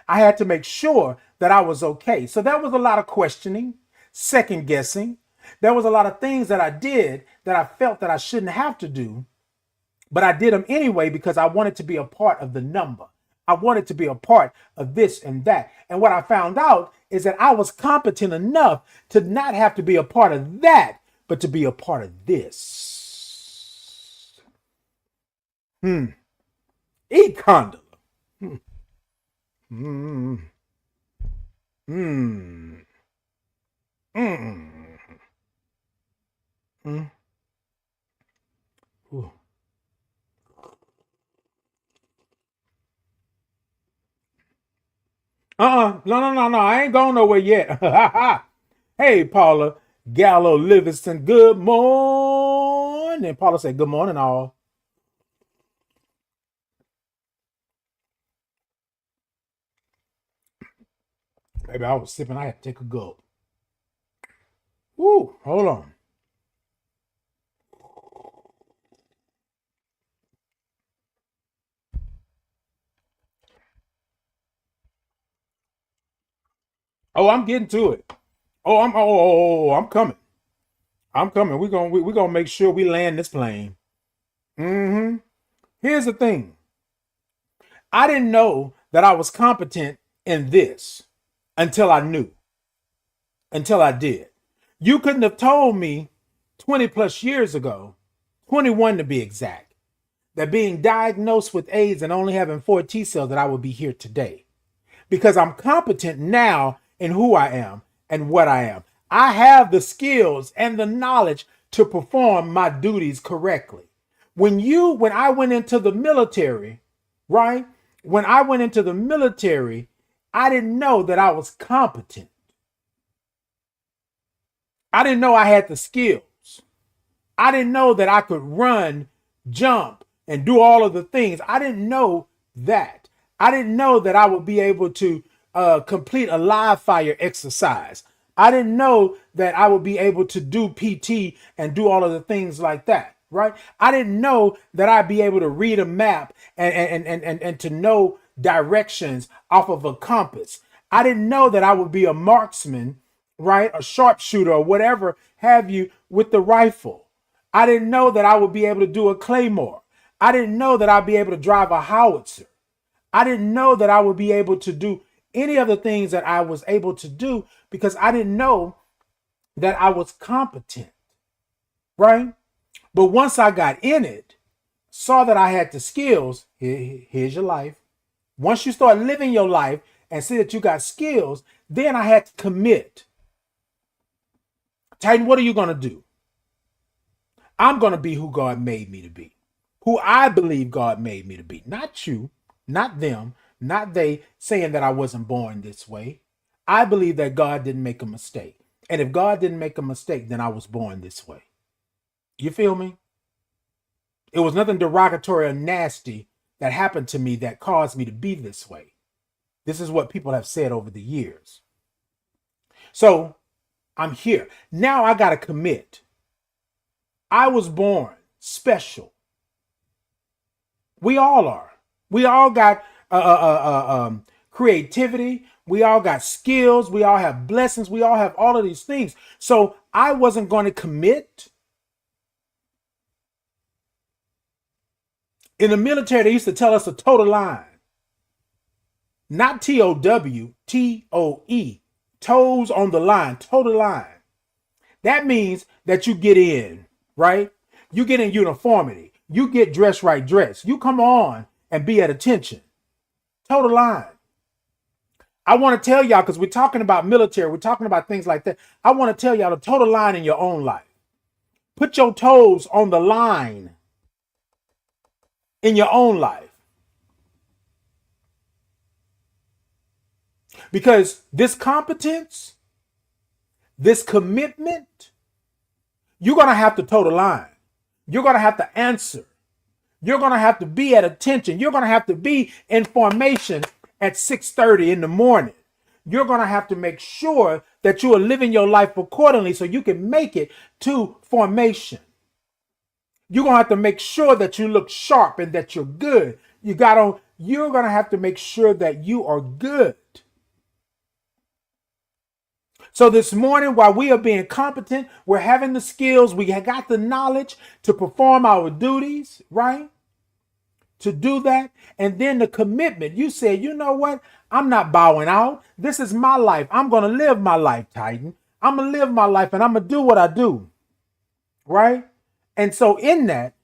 A: I had to make sure that I was okay. So there was a lot of questioning, second guessing. There was a lot of things that I did that I felt that I shouldn't have to do, but I did them anyway because I wanted to be a part of the number. I wanted to be a part of this and that. And what I found out is that I was competent enough to not have to be a part of that, but to be a part of this. E-condom. Mm. Mm. Mm. Mm. Ooh. No. I ain't going nowhere yet. Hey, Paula Gallo Livingston. Good morning. Paula said, good morning, all. Baby, I was sipping. I had to take a gulp. Woo, hold on. I'm getting to it. I'm coming. I'm coming. We're gonna make sure we land this plane. Here's the thing. I didn't know that I was competent in this until I knew. Until I did. You couldn't have told me 20 plus years ago, 21 to be exact, that being diagnosed with AIDS and only having 4 T cells that I would be here today. Because I'm competent now in who I am and what I am. I have the skills and the knowledge to perform my duties correctly. When I went into the military, right? When I went into the military, I didn't know that I was competent. I didn't know I had the skills. I didn't know that I could run, jump, and do all of the things. I didn't know that. I didn't know that I would be able to complete a live fire exercise. I didn't know that I would be able to do PT and do all of the things like that, right? I didn't know that I'd be able to read a map and to know directions off of a compass. I didn't know that I would be a marksman, right? A sharpshooter or whatever have you with the rifle. I didn't know that I would be able to do a claymore. I didn't know that I'd be able to drive a howitzer. I didn't know that I would be able to do any of the things that I was able to do because I didn't know that I was competent, right? But once I got in it, saw that I had the skills, here's your life. Once you start living your life and see that you got skills, then I had to commit. Titan, what are you going to do? I'm going to be who God made me to be, who I believe God made me to be. Not you, not them, not they saying that I wasn't born this way. I believe that God didn't make a mistake. And if God didn't make a mistake, then I was born this way. You feel me? It was nothing derogatory or nasty that happened to me that caused me to be this way. This is what people have said over the years. So I'm here. Now I got to commit. I was born special. We all are. We all got creativity. We all got skills. We all have blessings. We all have all of these things. So I wasn't going to commit In the military, they used to tell us to toe the line. Not TOW, TOE. Toes on the line, toe the line. That means that you get in, right? You get in uniformity. You get dressed right dressed. You come on and be at attention. Toe the line. I want to tell y'all, because we're talking about military, we're talking about things like that. I want to tell y'all to toe the line in your own life. Put your toes on the line in your own life. Because this competence, this commitment, you're going to have to toe the line. You're going to have to answer. You're going to have to be at attention. You're going to have to be in formation at 6:30 in the morning. You're going to have to make sure that you are living your life accordingly so you can make it to formation. You're going to have to make sure that you look sharp and that you're good. You're going to have to make sure that you are good. So this morning, while we are being competent, we're having the skills, we got the knowledge to perform our duties, right? To do that. And then the commitment. You said, you know what? I'm not bowing out. This is my life. I'm going to live my life, Titan. I'm going to live my life and I'm going to do what I do, right? And so in that,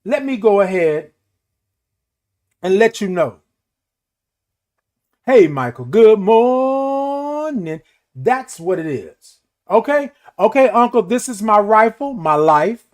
A: let me go ahead and let you know. Hey, Michael, good morning. That's what it is. Okay. Okay, Uncle, this is my rifle, my life.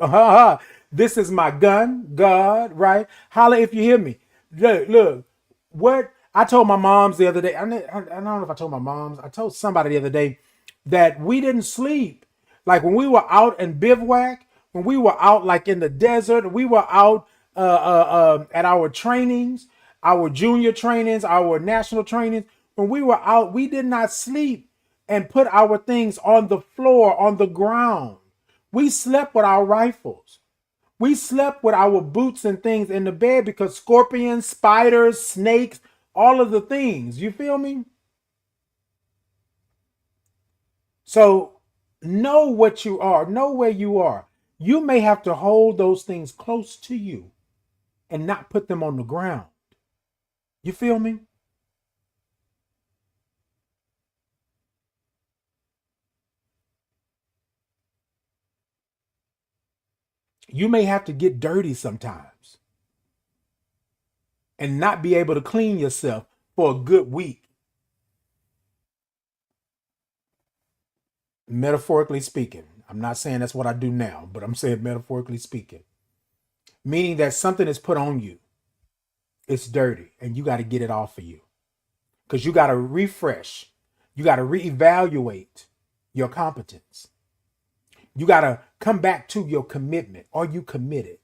A: This is my gun, God, right? Holla if you hear me. Look, what I told my moms the other day. I don't know if I told my moms. I told somebody the other day that we didn't sleep. Like when we were out in bivouac, when we were out like in the desert, we were out at our trainings, our junior trainings, our national trainings. When we were out, we did not sleep and put our things on the floor, on the ground. We slept with our rifles. We slept with our boots and things in the bed because scorpions, spiders, snakes, all of the things. You feel me? So know what you are. Know where you are. You may have to hold those things close to you and not put them on the ground. You feel me? You may have to get dirty sometimes and not be able to clean yourself for a good week. Metaphorically speaking, I'm not saying that's what I do now, but I'm saying metaphorically speaking, meaning that something is put on you. It's dirty and you got to get it off of you because you got to refresh. You got to reevaluate your competence. You got to come back to your commitment. Are you committed?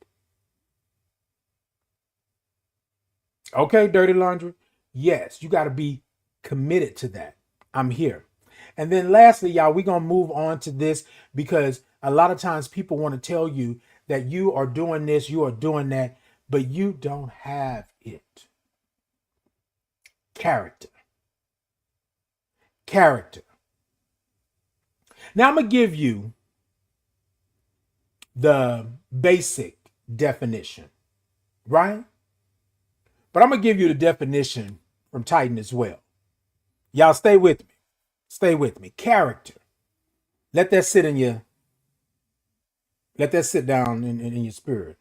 A: Okay, dirty laundry. Yes, you got to be committed to that. I'm here. And then lastly, y'all, we're going to move on to this because a lot of times people want to tell you that you are doing this, you are doing that, but you don't have it. Character. Character. Now I'm going to give you the basic definition, right? But I'm going to give you the definition from Titan as well. Y'all stay with me. Stay with me. Character. Let that sit in your, let that sit down in your spirit.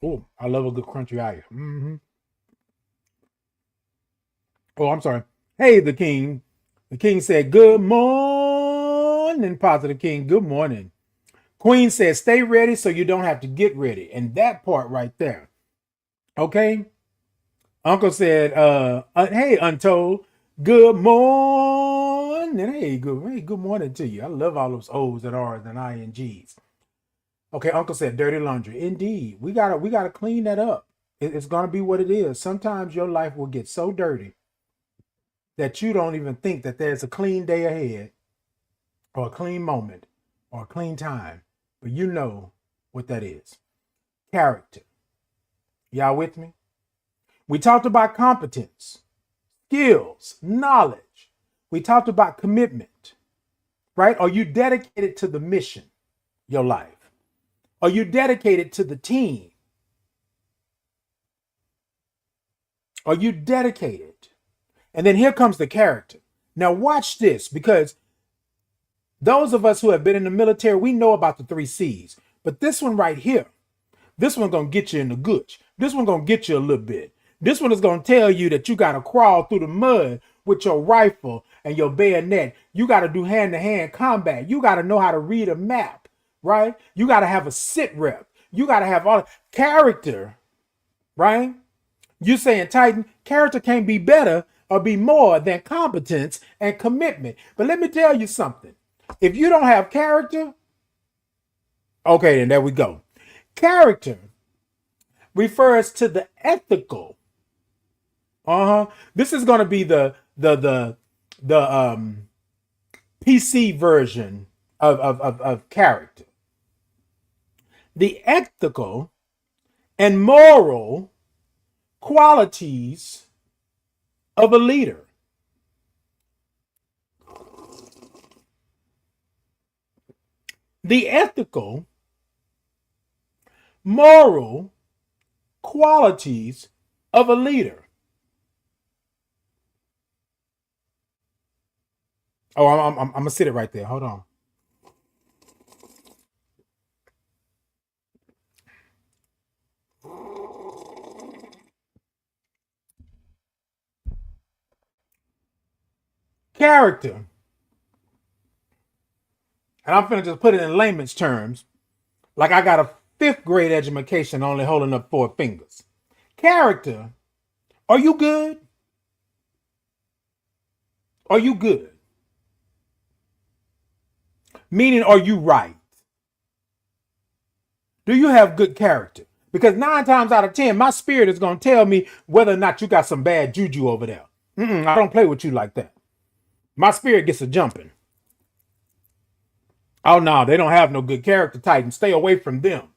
A: Oh, I love a good crunchy eye. Mm-hmm. Oh, I'm sorry. Hey, the king. The king said, good morning, Positive King. Good morning. Queen said, stay ready so you don't have to get ready. And that part right there. Okay. Uncle said, hey, Untold, good morning. Hey, good morning to you. I love all those O's and R's and INGs. Okay, Uncle said dirty laundry. Indeed. We gotta clean that up. It's gonna be what it is. Sometimes your life will get so dirty that you don't even think that there's a clean day ahead or a clean moment or a clean time. But you know what that is. Character. Y'all with me? We talked about competence, skills, knowledge. We talked about commitment, right? Are you dedicated to the mission, your life? Are you dedicated to the team? Are you dedicated? And then here comes the character. Now watch this, because those of us who have been in the military, we know about the 3 C's. But this one right here, this one gonna get you in the gooch. This one gonna get you a little bit. This one is gonna tell you that you gotta crawl through the mud with your rifle and your bayonet. You gotta do hand-to-hand combat. You gotta know how to read a map, right? You gotta have a sit rep. You gotta have all character, right? You saying, Titan, character can't be better or be more than competence and commitment. But let me tell you something. If you don't have character, okay, then there we go. Character refers to the ethical. This is going to be the PC version of character. The ethical and moral qualities of a leader. The ethical, moral qualities of a leader. Oh, I'm gonna sit it right there. Hold on. Character. And I'm finna just put it in layman's terms, like I got a 5th grade education only holding up 4 fingers. Character. Are you good? Are you good? Meaning, are you right? Do you have good character? Because 9 times out of 10, my spirit is going to tell me whether or not you got some bad juju over there. I don't play with you like that. My spirit gets a jumping. Oh, no, they don't have no good character, Titan. Stay away from them.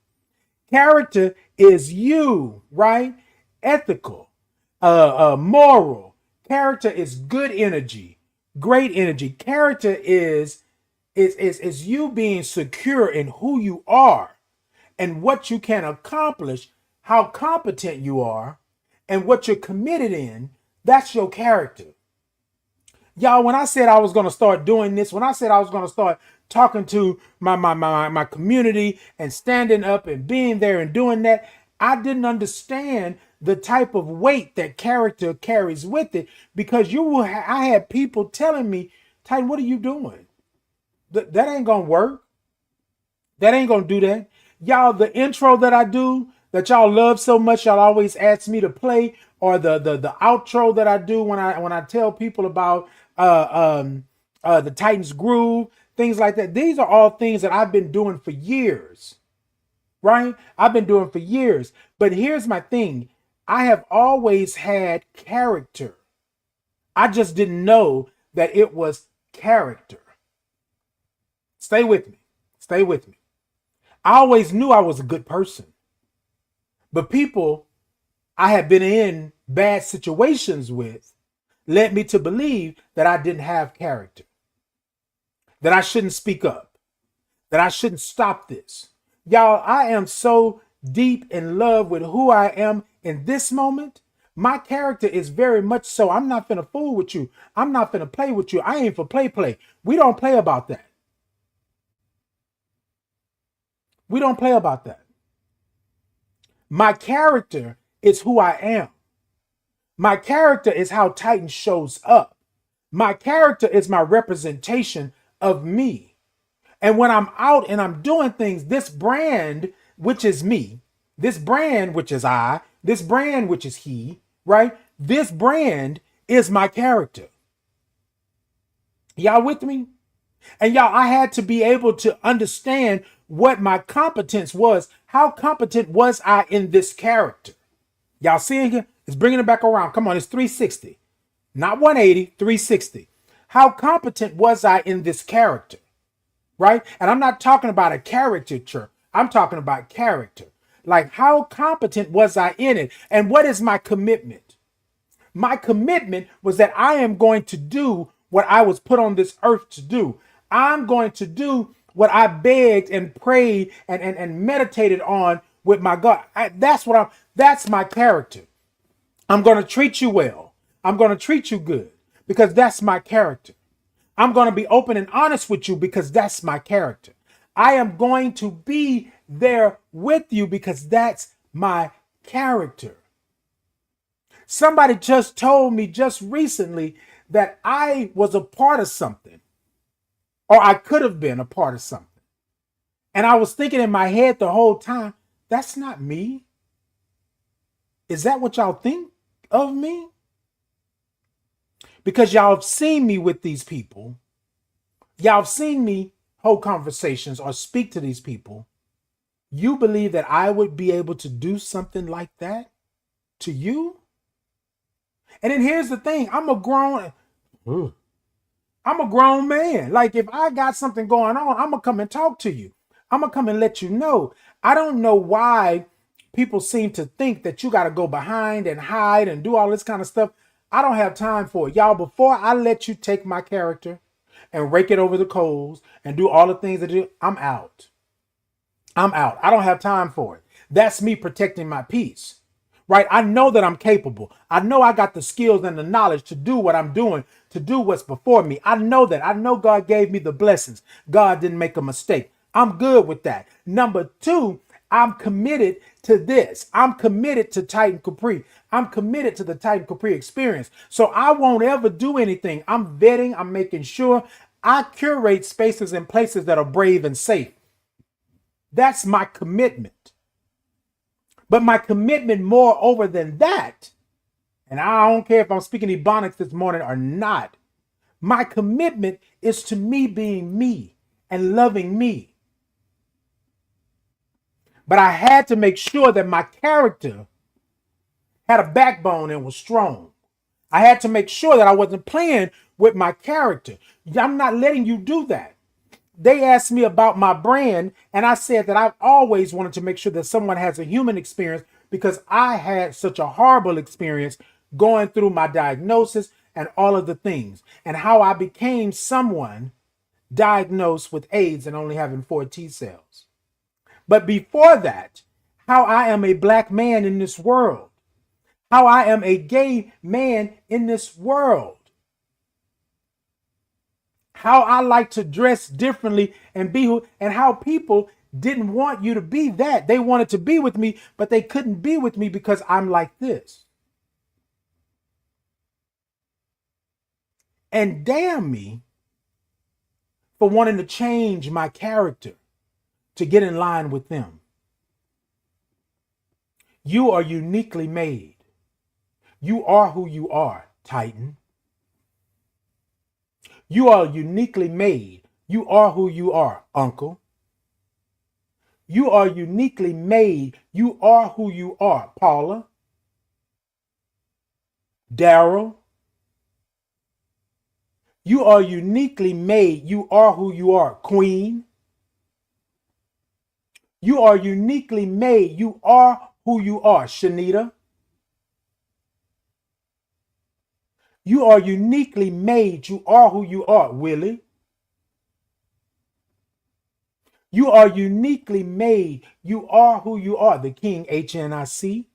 A: Character is you, right? Ethical, moral. Character is good energy, great energy. Character is you being secure in who you are and what you can accomplish, how competent you are, and what you're committed in. That's your character. Y'all, when I said I was going to start doing this, when I said I was going to start talking to my community and standing up and being there and doing that, I didn't understand the type of weight that character carries with it, because I had people telling me, Titan, what are you doing? That ain't going to work. That ain't going to do that. Y'all, the intro that I do, that y'all love so much, y'all always ask me to play, or the outro that I do when I tell people about the Titans Groove, things like that. These are all things that I've been doing for years, right? I've been doing for years. But here's my thing. I have always had character. I just didn't know that it was character. Stay with me. Stay with me. I always knew I was a good person. But people I had been in bad situations with led me to believe that I didn't have character, that I shouldn't speak up, that I shouldn't stop this. Y'all, I am so deep in love with who I am in this moment. My character is very much so. I'm not finna fool with you. I'm not finna play with you. I ain't for play. We don't play about that. We don't play about that. My character is who I am. My character is how Titan shows up. My character is my representation of me. And when I'm out and I'm doing things, this brand, which is me, this brand, which is I, this brand, which is he, right? This brand is my character. Y'all with me? And y'all, I had to be able to understand what my competence was. How competent was I in this character? Y'all seeing it? It's bringing it back around. Come on, it's 360. Not 180, 360. How competent was I in this character? Right? And I'm not talking about a caricature. I'm talking about character. Like, how competent was I in it? And what is my commitment? My commitment was that I am going to do what I was put on this earth to do. I'm going to do what I begged and prayed and meditated on with my God. That's my character. I'm going to treat you well. I'm going to treat you good because that's my character. I'm going to be open and honest with you because that's my character. I am going to be there with you because that's my character. Somebody just told me just recently that I was a part of something, or I could have been a part of something. And I was thinking in my head the whole time, that's not me. Is that what y'all think of me? Because y'all have seen me with these people. Y'all have seen me hold conversations or speak to these people. You believe that I would be able to do something like that to you? And then here's the thing. I'm a grown man. Like, if I got something going on, I'm going to come and talk to you. I'm going to come and let you know. I don't know why people seem to think that you got to go behind and hide and do all this kind of stuff. I don't have time for it. Y'all, before I let you take my character and rake it over the coals and do all the things that you do, I'm out. I'm out. I don't have time for it. That's me protecting my peace, right? I know that I'm capable. I know I got the skills and the knowledge to do what I'm doing, to do what's before me. I know that. I know God gave me the blessings. God didn't make a mistake. I'm good with that. Number two, I'm committed to this. I'm committed to Titan Capri. I'm committed to the Titan Capri experience. So I won't ever do anything. I'm vetting. I'm making sure I curate spaces and places that are brave and safe. That's my commitment. But my commitment more over than that, and I don't care if I'm speaking Ebonics this morning or not, my commitment is to me being me and loving me. But I had to make sure that my character had a backbone and was strong. I had to make sure that I wasn't playing with my character. I'm not letting you do that. They asked me about my brand, and I said that I've always wanted to make sure that someone has a human experience because I had such a horrible experience going through my diagnosis and all of the things, and how I became someone diagnosed with AIDS and only having 4 T cells. But before that, how I am a black man in this world, how I am a gay man in this world, how I like to dress differently and be who, and how people didn't want you to be that. They wanted to be with me, but they couldn't be with me because I'm like this. And damn me for wanting to change my character to get in line with them. You are uniquely made. You are who you are, Titan. You are uniquely made. You are who you are, Uncle. You are uniquely made. You are who you are, Paula. Daryl. You are uniquely made. You are who you are, Queen. You are uniquely made. You are who you are, Shanita. You are uniquely made. You are who you are, Willie. You are uniquely made. You are who you are, the King, HNIC.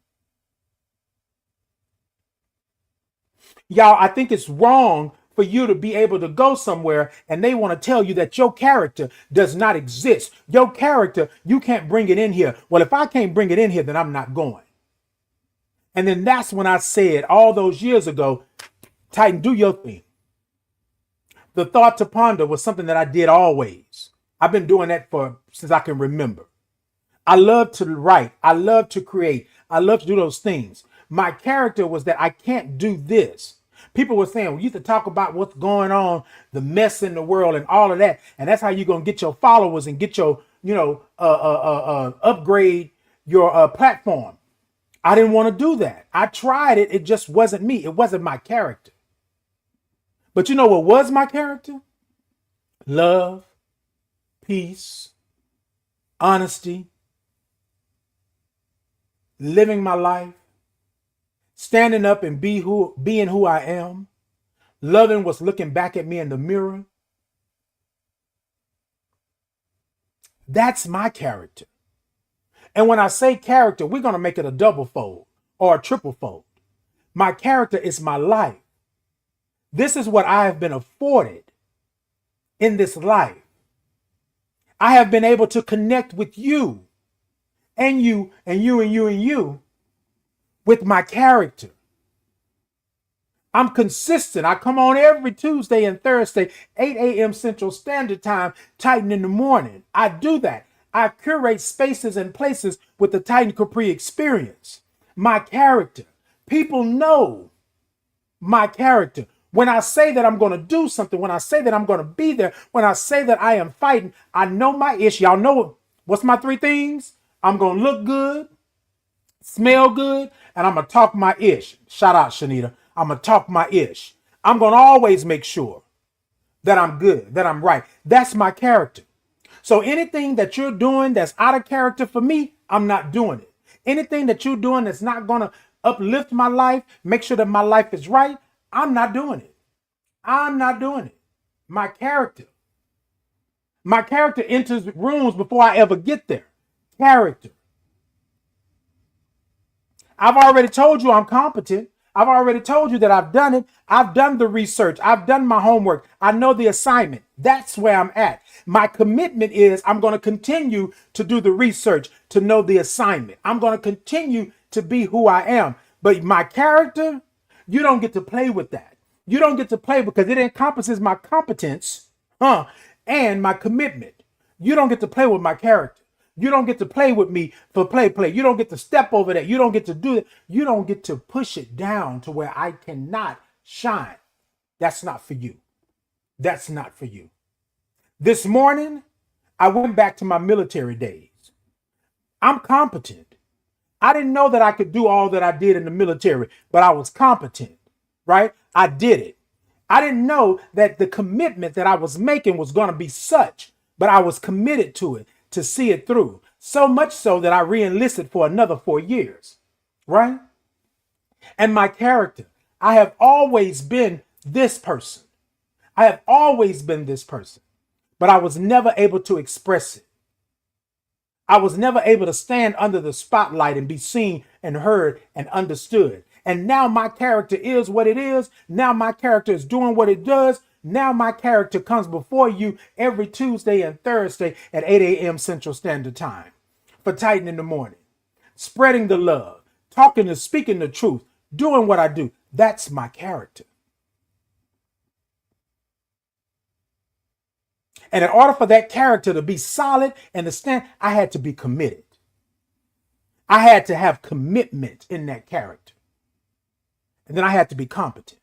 A: Y'all, I think it's wrong for you to be able to go somewhere and they want to tell you that your character does not exist. Your character, you can't bring it in here. Well, if I can't bring it in here, then I'm not going. And then that's when I said all those years ago, Titan, do your thing. The thought to ponder was something that I did always. I've been doing that since I can remember. I love to write. I love to create. I love to do those things. My character was that I can't do this. People were saying, well, you have to talk about what's going on, the mess in the world and all of that. And that's how you're going to get your followers and get your, upgrade your platform. I didn't want to do that. I tried it. It just wasn't me. It wasn't my character. But you know what was my character? Love, peace, honesty, living my life, standing up and being who I am, loving what's looking back at me in the mirror. That's my character. And when I say character, we're going to make it a double fold or a triple fold. My character is my life. This is what I have been afforded in this life. I have been able to connect with you and you and you and you and you with my character. I'm consistent. I come on every Tuesday and Thursday, 8 a.m. Central Standard Time, Titan in the morning. I do that. I curate spaces and places with the Titan Capri experience. My character. People know my character. When I say that I'm going to do something, when I say that I'm going to be there, when I say that I am fighting, I know my ish. Y'all know what's my three things? I'm going to look good, smell good, and I'm going to talk my ish. Shout out, Shanita. I'm going to talk my ish. I'm going to always make sure that I'm good, that I'm right. That's my character. So anything that you're doing that's out of character for me, I'm not doing it. Anything that you're doing that's not going to uplift my life, make sure that my life is right, I'm not doing it. I'm not doing it. My character. My character enters rooms before I ever get there. Character. I've already told you I'm competent. I've already told you that I've done it. I've done the research. I've done my homework. I know the assignment. That's where I'm at. My commitment is I'm going to continue to do the research, to know the assignment. I'm going to continue to be who I am. But my character, you don't get to play with that. You don't get to play because it encompasses my competence, and my commitment. You don't get to play with my character. You don't get to play with me for play. You don't get to step over that. You don't get to do it. You don't get to push it down to where I cannot shine. That's not for you. That's not for you. This morning, I went back to my military days. I'm competent. I didn't know that I could do all that I did in the military, but I was competent, right? I did it. I didn't know that the commitment that I was making was going to be such, but I was committed to it, to see it through. So much so that I re-enlisted for another 4 years, right? And my character, I have always been this person. I have always been this person, but I was never able to express it. I was never able to stand under the spotlight and be seen and heard and understood. And now my character is what it is. Now my character is doing what it does. Now my character comes before you every Tuesday and Thursday at 8 a.m. Central Standard Time for Titan in the morning, spreading the love, talking and speaking the truth, doing what I do. That's my character. And in order for that character to be solid and to stand, I had to be committed. I had to have commitment in that character. And then I had to be competent.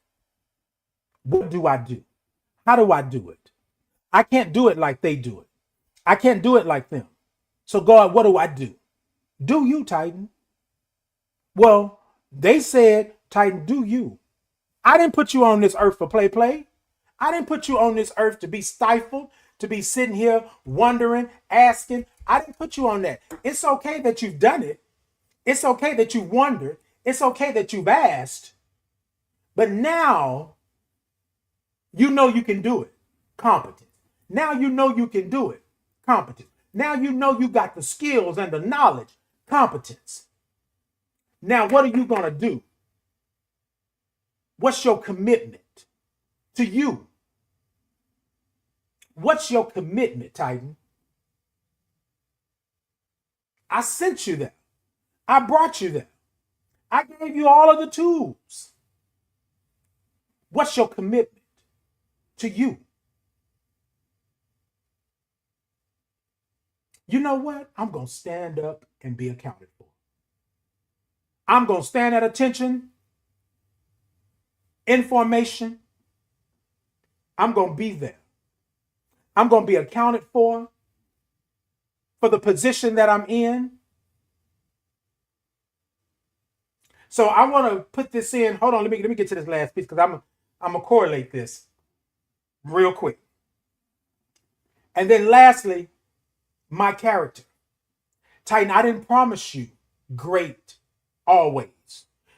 A: What do I do? How do I do it? I can't do it like they do it. I can't do it like them. So God, what do I do? Do you, Titan? Well, they said, Titan, do you. I didn't put you on this earth for play. I didn't put you on this earth to be stifled, to be sitting here wondering, asking. I didn't put you on that. It's okay that you've done it. It's okay that you wondered. It's okay that you've asked. But now you know you can do it. Competence. Now you know you can do it. Competence. Now you know you got the skills and the knowledge. Competence. Now what are you going to do? What's your commitment to you? What's your commitment, Titan? I sent you there. I brought you there. I gave you all of the tools. What's your commitment to you? You know what? I'm going to stand up and be accounted for. I'm going to stand at attention, information. I'm going to be there. I'm going to be accounted for the position that I'm in. So I want to put this in. Hold on, let me get to this last piece because I'm going to correlate this real quick. And then lastly, my character. Titan, I didn't promise you great always.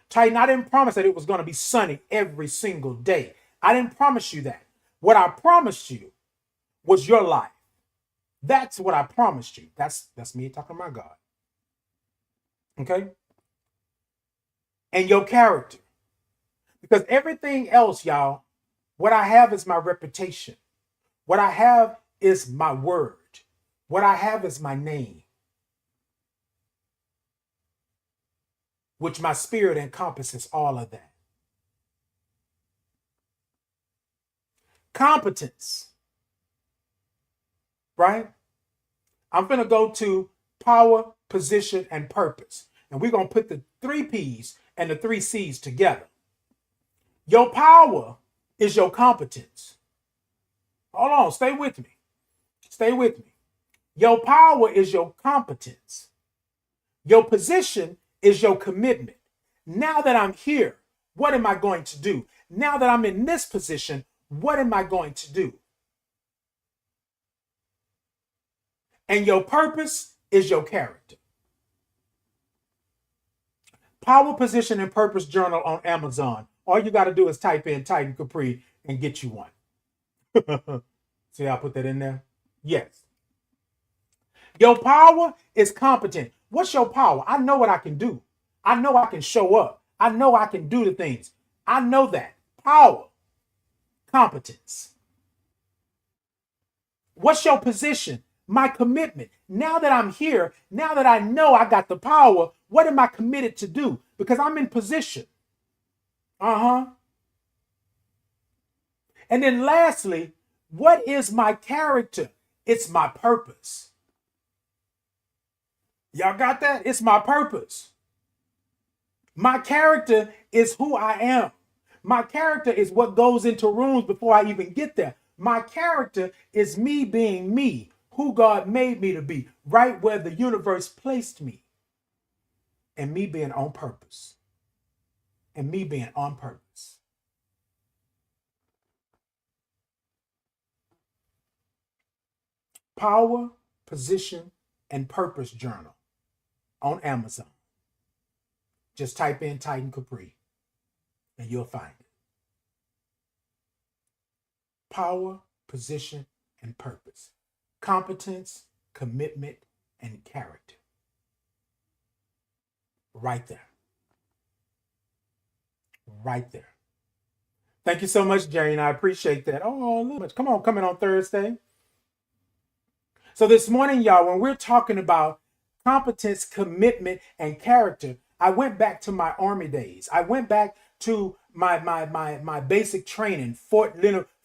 A: Titan, I didn't promise that it was going to be sunny every single day. I didn't promise you that. What I promised you was your life. That's what I promised you. That's me talking about God. Okay? And your character. Because everything else, y'all, what I have is my reputation. What I have is my word. What I have is my name, which my spirit encompasses all of that. Competence, right? I'm going to go to power, position, and purpose. And we're going to put the 3 P's and the 3 C's together. Your power is your competence. Hold on, stay with me. Stay with me. Your power is your competence. Your position is your commitment. Now that I'm here, what am I going to do? Now that I'm in this position, what am I going to do? And your purpose is your character. Power, Position, and Purpose Journal on Amazon. All you got to do is type in Titan Capri and get you one. See how I put that in there? Yes. Your power is competent. What's your power? I know what I can do. I know I can show up. I know I can do the things. I know that. Power, competence. What's your position? My commitment. Now that I'm here, now that I know I got the power, what am I committed to do? Because I'm in position. And then lastly, what is my character? It's my purpose. Y'all got that? It's my purpose. My character is who I am. My character is what goes into rooms before I even get there. My character is me being me, who God made me to be, right where the universe placed me. And me being on purpose. And me being on purpose. Power, Position, and Purpose Journal on Amazon. Just type in Titan Capri and you'll find it. Power, Position, and Purpose. Competence, commitment, and character. Right there. Right there. Thank you so much, Jane. I appreciate that. Oh, much. Come on, coming on Thursday. So this morning, y'all, when we're talking about competence, commitment, and character, I went back to my Army days. I went back to my basic training, Fort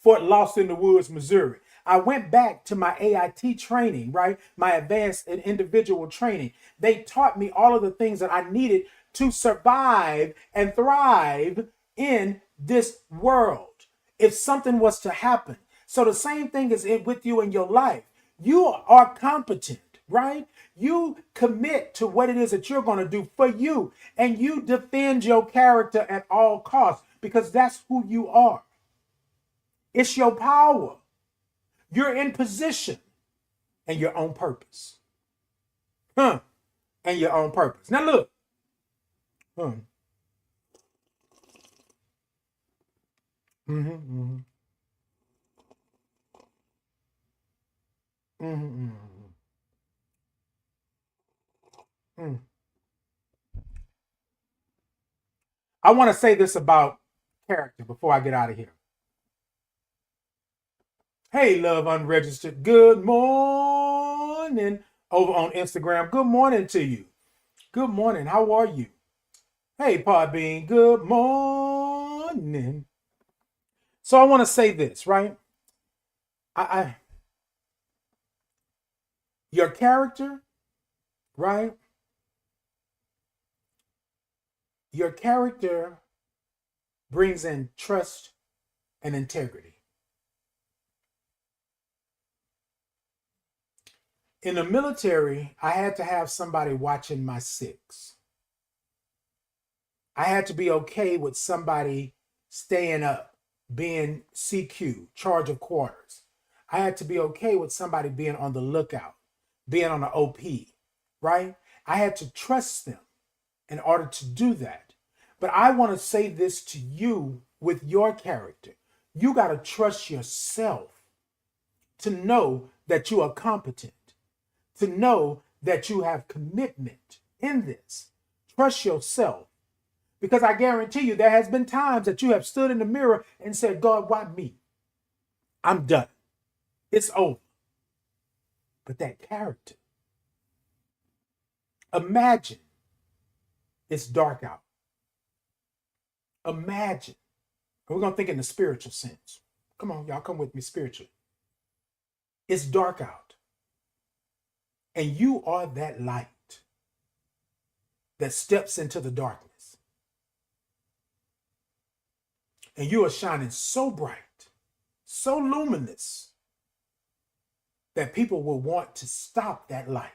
A: Lost in the Woods, Missouri. I went back to my AIT training, right? My advanced and individual training. They taught me all of the things that I needed to survive and thrive in this world if something was to happen. So the same thing is with you in your life. You are competent, right? You commit to what it is that you're going to do for you, and you defend your character at all costs because that's who you are. It's your power. You're in position and you're on purpose. And you're on purpose. Now look. I want to say this about character before I get out of here. Hey, Love Unregistered. Good morning over on Instagram. Good morning to you. Good morning. How are you? Hey, Podbean. Good morning. So I want to say this, right? Your character, right? Your character brings in trust and integrity. In the military, I had to have somebody watching my 6. I had to be okay with somebody staying up, being CQ, charge of quarters. I had to be okay with somebody being on the lookout, being on the OP, right? I had to trust them in order to do that. But I want to say this to you with your character. You got to trust yourself to know that you are competent, to know that you have commitment in this. Trust yourself. Because I guarantee you, there has been times that you have stood in the mirror and said, God, why me? I'm done. It's over. But that character, imagine it's dark out. Imagine. And we're going to think in the spiritual sense. Come on, y'all, come with me spiritually. It's dark out. And you are that light that steps into the darkness. And you are shining so bright, so luminous, that people will want to stop that light.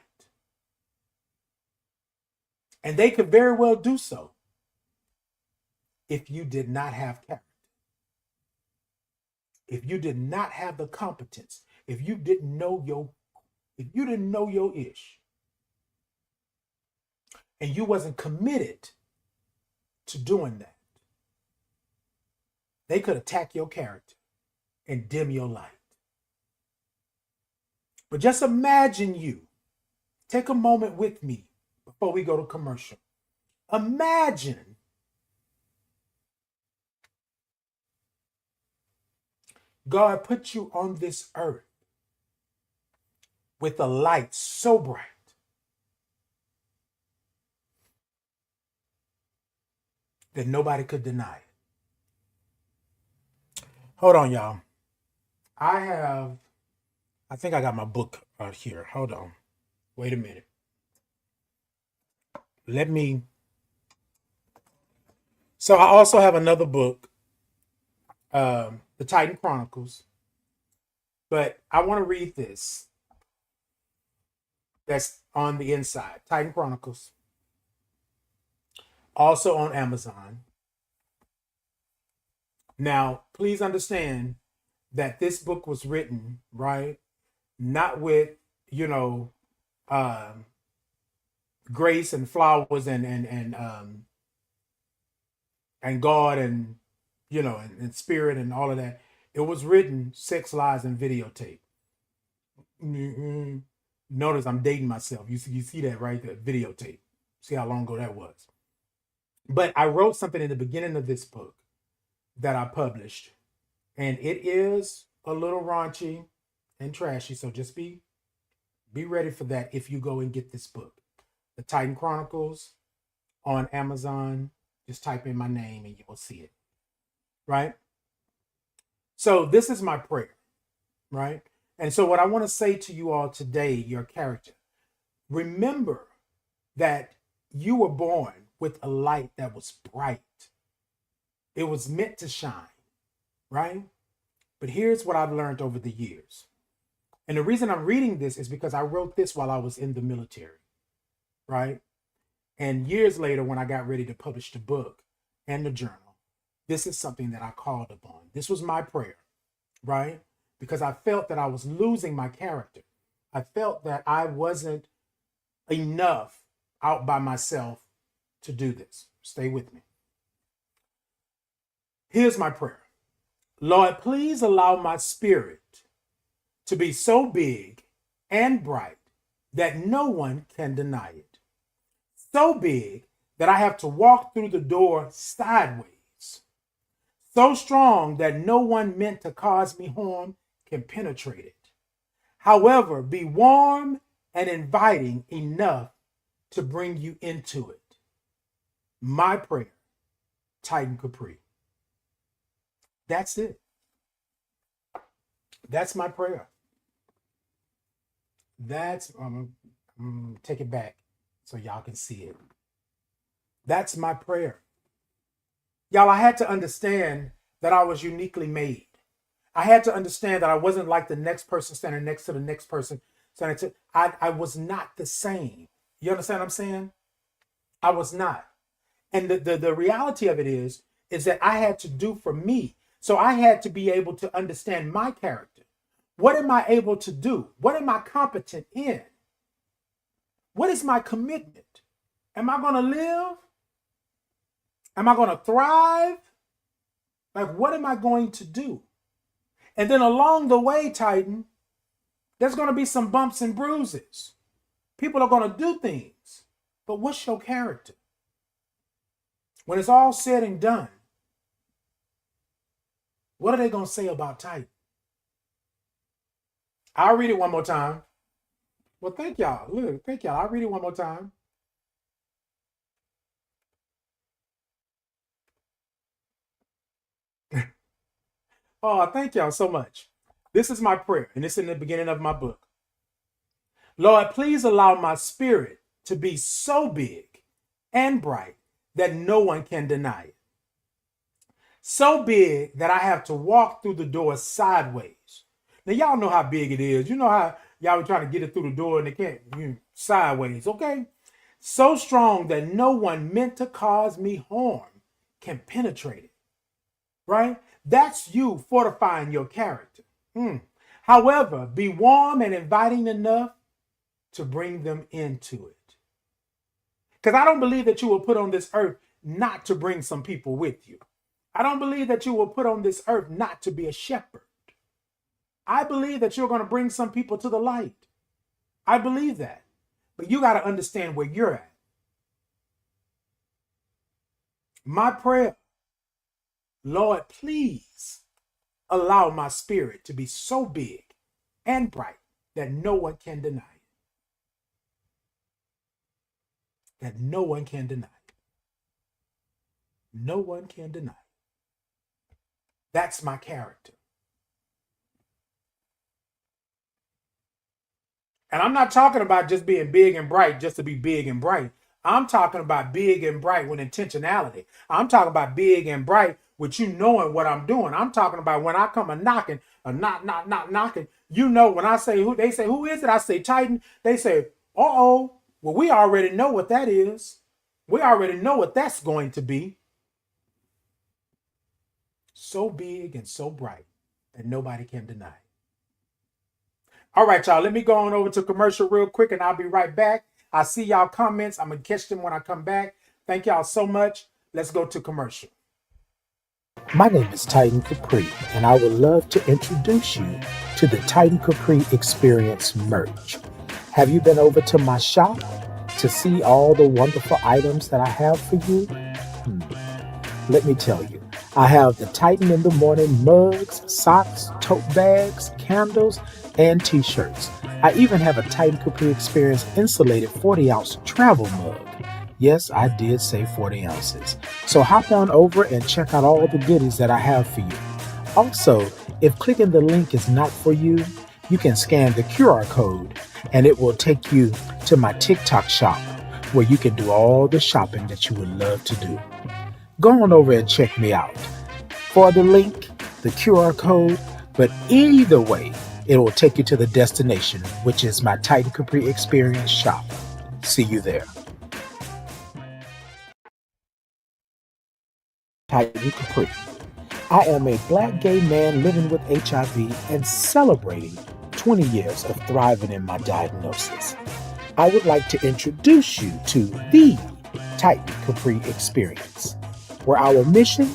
A: And they could very well do so if you did not have character. If you did not have the competence, if you didn't know your ish, and you wasn't committed to doing that, they could attack your character and dim your light. But just imagine you. Take a moment with me before we go to commercial. Imagine God put you on this earth with a light so bright that nobody could deny it. Hold on, y'all. I think I got my book out here. Hold on. Wait a minute. So I also have another book, The Titan Chronicles, but I want to read this. That's on the inside. Titan Chronicles. Also on Amazon. Now, please understand that this book was written, right? Not with, grace and flowers and God and, and spirit and all of that. It was written sex, lies, and videotape. Notice I'm dating myself. You see that, right? The videotape. See how long ago that was. But I wrote something in the beginning of this book that I published, and it is a little raunchy and trashy. So just be ready for that if you go and get this book, The Titan Chronicles, on Amazon. Just type in my name and you will see it, right? So this is my prayer, right? And so what I want to say to you all today, your character, remember that you were born with a light that was bright. It was meant to shine, right? But here's what I've learned over the years. And the reason I'm reading this is because I wrote this while I was in the military, right? And years later, when I got ready to publish the book and the journal, this is something that I called upon. This was my prayer, right? Because I felt that I was losing my character. I felt that I wasn't enough out by myself to do this. Stay with me. Here's my prayer. Lord, please allow my spirit to be so big and bright that no one can deny it. So big that I have to walk through the door sideways. So strong that no one meant to cause me harm can penetrate it. However, be warm and inviting enough to bring you into it. My prayer, Titan Capri. That's it. That's my prayer. I'm gonna take it back so y'all can see it. That's my prayer. Y'all, I had to understand that I was uniquely made. I had to understand that I wasn't like the next person standing next to the next person. I was not the same. You understand what I'm saying? I was not. And the reality of it is that I had to do for me. So I had to be able to understand my character. What am I able to do? What am I competent in? What is my commitment? Am I going to live? Am I going to thrive? Like, what am I going to do? And then along the way, Titan, There's going to be some bumps and bruises. People are going to do things. But what's your character? When it's all said and done, what are they going to say about Titan? I'll read it one more time. Well, thank y'all. Look, thank y'all. I'll read it one more time. Oh, thank y'all so much. This is my prayer, and it's in the beginning of my book. Lord, please allow my spirit to be so big and bright that no one can deny it. So big that I have to walk through the door sideways. Now, y'all know how big it is. You know how y'all were trying to get it through the door and they can't, sideways, okay? So strong that no one meant to cause me harm can penetrate it, right? That's you fortifying your character. However, be warm and inviting enough to bring them into it. Because I don't believe that you were put on this earth not to bring some people with you. I don't believe that you were put on this earth not to be a shepherd. I believe that you're going to bring some people to the light. I believe that. But you got to understand where you're at. My prayer, Lord, please allow my spirit to be so big and bright that no one can deny it. That no one can deny it. No one can deny it. That's my character. And I'm not talking about just being big and bright just to be big and bright. I'm talking about big and bright with intentionality. I'm talking about big and bright with you knowing what I'm doing. I'm talking about when I come a knocking, a knocking. You know, when I say who, they say, who is it? I say Titan. They say, uh-oh. Well, we already know what that is. We already know what that's going to be. So big and so bright that nobody can deny it. All right, y'all, let me go on over to commercial real quick and I'll be right back. I see y'all comments. I'm going to catch them when I come back. Thank y'all so much. Let's go to commercial.
B: My name is Titan Capri, and I would love to introduce you to the Titan Capri Experience merch. Have you been over to my shop to see all the wonderful items that I have for you? Let me tell you. I have the Titan in the Morning mugs, socks, tote bags, candles, and t-shirts. I even have a Titan Capri Experience insulated 40-ounce travel mug. Yes, I did say 40 ounces. So hop on over and check out all the goodies that I have for you. Also, if clicking the link is not for you, you can scan the QR code and it will take you to my TikTok shop where you can do all the shopping that you would love to do. Go on over and check me out. For the link, the QR code, but either way, it will take you to the destination, which is my Titan Capri Experience shop. See you there. Titan Capri. I am a Black gay man living with HIV and celebrating 20 years of thriving in my diagnosis. I would like to introduce you to the Titan Capri Experience, where our mission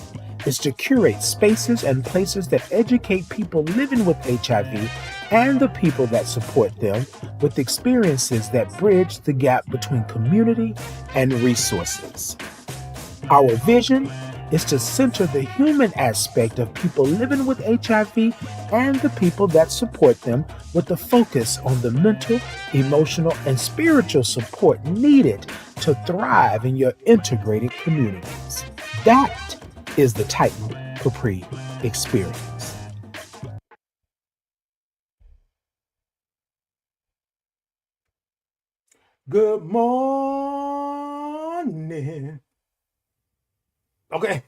B: is to curate spaces and places that educate people living with HIV and the people that support them with experiences that bridge the gap between community and resources. Our vision is to center the human aspect of people living with HIV and the people that support them with a focus on the mental, emotional, and spiritual support needed to thrive in your integrated communities. That is the Titan Capri Experience.
A: Good morning. Okay.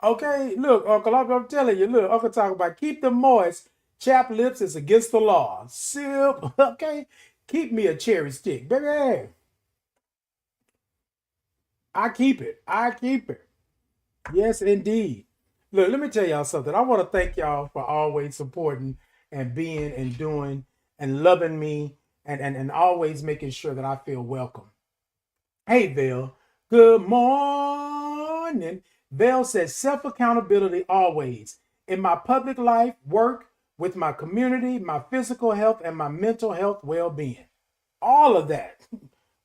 A: Okay, look, Uncle, I'm telling you, look, Uncle talking about keep them moist. Chapped lips is against the law. Sip, okay? Keep me a cherry stick, baby. I keep it. I keep it. Yes, indeed. Look, let me tell y'all something. I want to thank y'all for always supporting and being and doing and loving me and always making sure that I feel welcome. Hey, Val. Good morning. Val says self-accountability always. In my public life, work, with my community, my physical health, and my mental health well-being. All of that.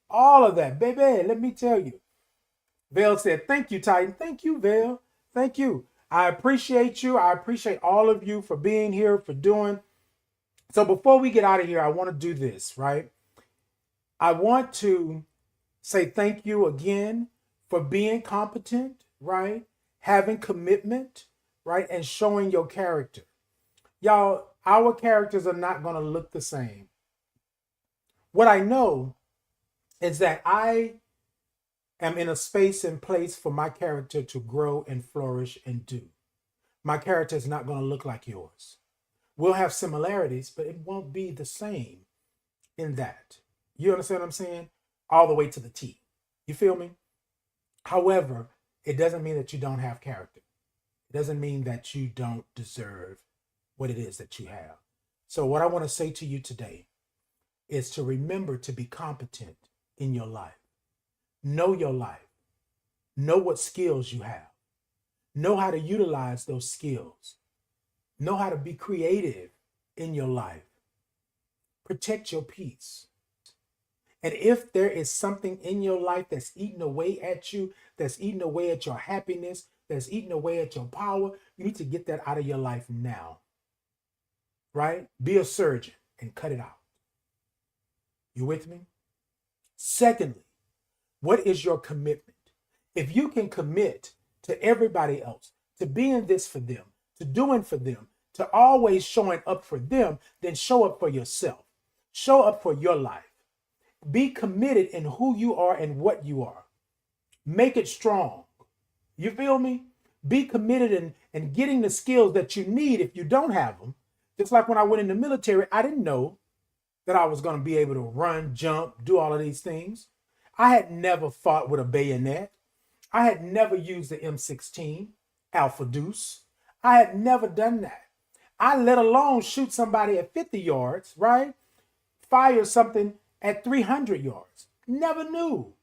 A: All of that. Baby, let me tell you. Vale said, thank you, Titan. Thank you, Vale. Thank you. I appreciate you. I appreciate all of you for being here, for doing. So before we get out of here, I want to do this, right? I want to say thank you again for being competent, right? Having commitment, right? And showing your character. Y'all, our characters are not going to look the same. What I know is that I am in a space and place for my character to grow and flourish and do. My character is not going to look like yours. We'll have similarities, but it won't be the same in that. You understand what I'm saying? All the way to the T. You feel me? However, it doesn't mean that you don't have character. It doesn't mean that you don't deserve what it is that you have. So what I want to say to you today is to remember to be competent in your life. Know your life. Know what skills you have. Know how to utilize those skills. Know how to be creative in your life. Protect your peace. And if there is something in your life that's eating away at you, that's eating away at your happiness, that's eating away at your power, you need to get that out of your life now. Right? Be a surgeon and cut it out. You with me? Secondly, what is your commitment? If you can commit to everybody else, to being this for them, to doing for them, to always showing up for them, then show up for yourself. Show up for your life. Be committed in who you are and what you are. Make it strong. You feel me? Be committed in getting the skills that you need if you don't have them. Just like when I went in the military, I didn't know that I was going to be able to run, jump, do all of these things. I had never fought with a bayonet. I had never used the M16, Alpha Deuce. I had never done that. I let alone shoot somebody at 50 yards, right? Fire something at 300 yards. Never knew.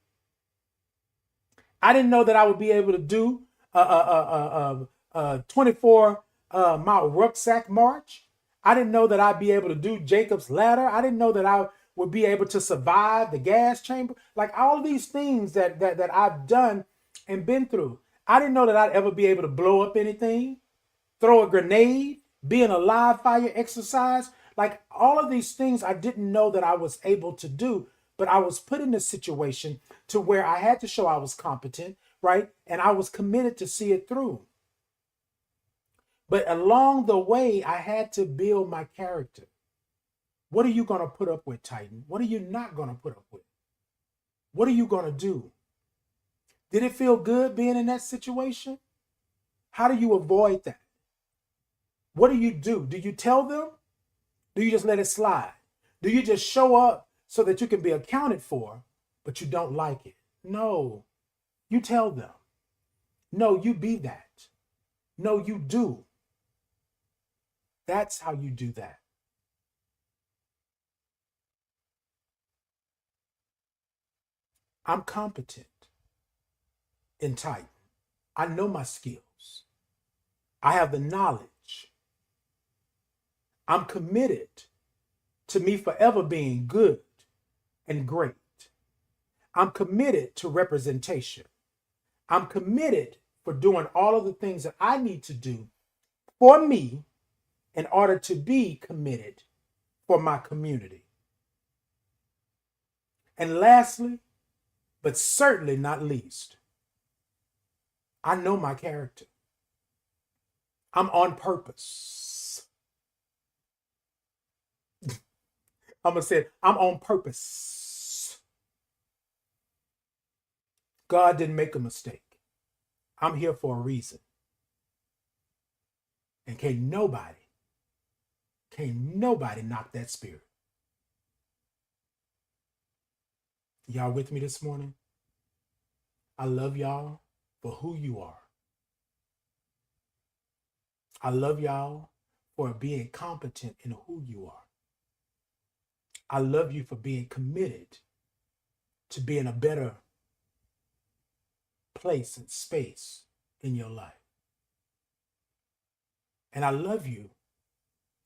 A: I didn't know that I would be able to do a 24-mile rucksack march. I didn't know that I'd be able to do Jacob's ladder. I didn't know that I would be able to survive the gas chamber. Like all these things that I've done and been through. I didn't know that I'd ever be able to blow up anything, throw a grenade, be in a live fire exercise. Like all of these things I didn't know that I was able to do, but I was put in a situation to where I had to show I was competent, right? And I was committed to see it through. But along the way, I had to build my character. What are you going to put up with, Titan? What are you not going to put up with? What are you going to do? Did it feel good being in that situation? How do you avoid that? What do? Do you tell them? Do you just let it slide? Do you just show up so that you can be accounted for, but you don't like it? No, you tell them. No, you be that. No, you do. That's how you do that. I'm competent in Titan. I know my skills. I have the knowledge. I'm committed to me forever being good and great. I'm committed to representation. I'm committed for doing all of the things that I need to do for me in order to be committed for my community. And lastly, but certainly not least, I know my character. I'm on purpose. I'm going to say it. I'm on purpose. God didn't make a mistake. I'm here for a reason. And can't nobody knock that spirit. Y'all with me this morning? I love y'all for who you are. I love y'all for being competent in who you are. I love you for being committed to being a better place and space in your life. And I love you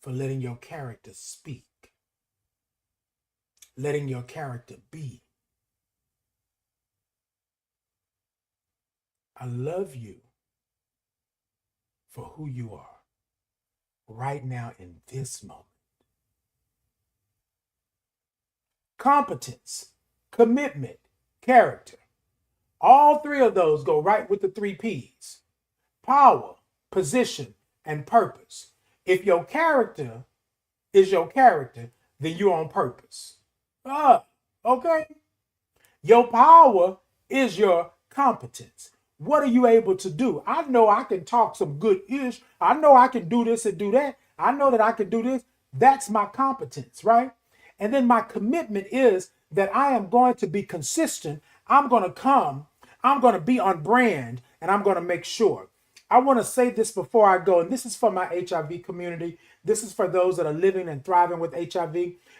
A: for letting your character speak, letting your character be. I love you for who you are right now in this moment. Competence, commitment, character. All three of those go right with the three P's: power, position, and purpose. If your character is your character, then you're on purpose. Okay. Your power is your competence. What are you able to do? I know I can talk some good ish. I know I can do this and do that. I know that I can do this. That's my competence, right? And then my commitment is that I am going to be consistent. I'm going to come. I'm going to be on brand, and I'm going to make sure. I want to say this before I go, and this is for my HIV community. This is for those that are living and thriving with HIV,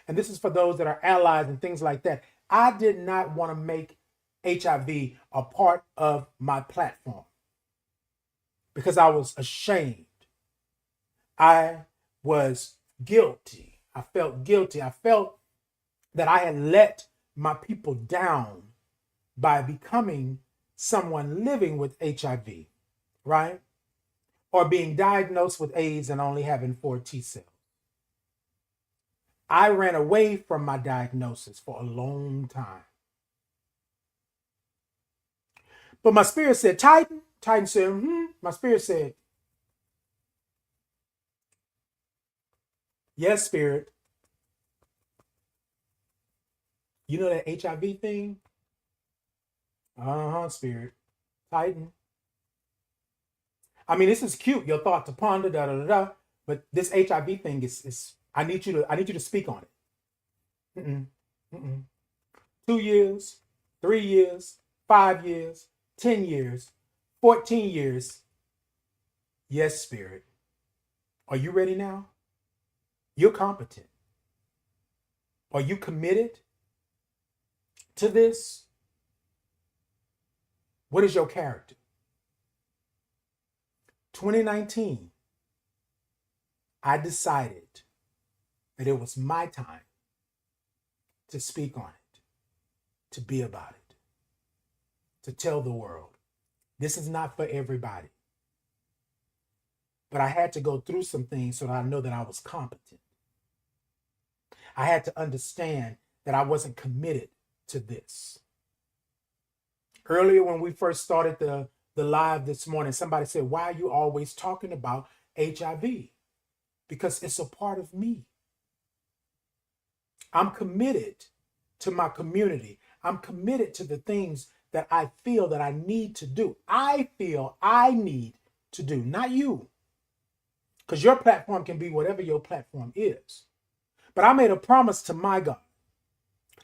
A: and this is for those that are allies and things like that. I did not want to make HIV a part of my platform because I was ashamed. I was guilty. I felt guilty. I felt that I had let my people down by becoming someone living with HIV, right? Or being diagnosed with AIDS and only having 4 T cells. I ran away from my diagnosis for a long time. But my spirit said, Titan. Titan said, My spirit said, yes, spirit. You know that HIV thing? Spirit. Titan. I mean, this is cute, your thought to ponder, but this HIV thing is I need you to speak on it. 2 years, 3 years, 5 years, 10 years, 14 years. Yes, spirit. Are you ready now? You're competent. Are you committed to this? What is your character? 2019, I decided that it was my time to speak on it, to be about it, to tell the world. This is not for everybody. But I had to go through some things so that I know that I was competent. I had to understand that I wasn't committed to this. Earlier when we first started the live this morning, somebody said, why are you always talking about HIV? Because it's a part of me. I'm committed to my community. I'm committed to the things that I feel that I need to do. I feel I need to do, not you. Because your platform can be whatever your platform is. But I made a promise to my God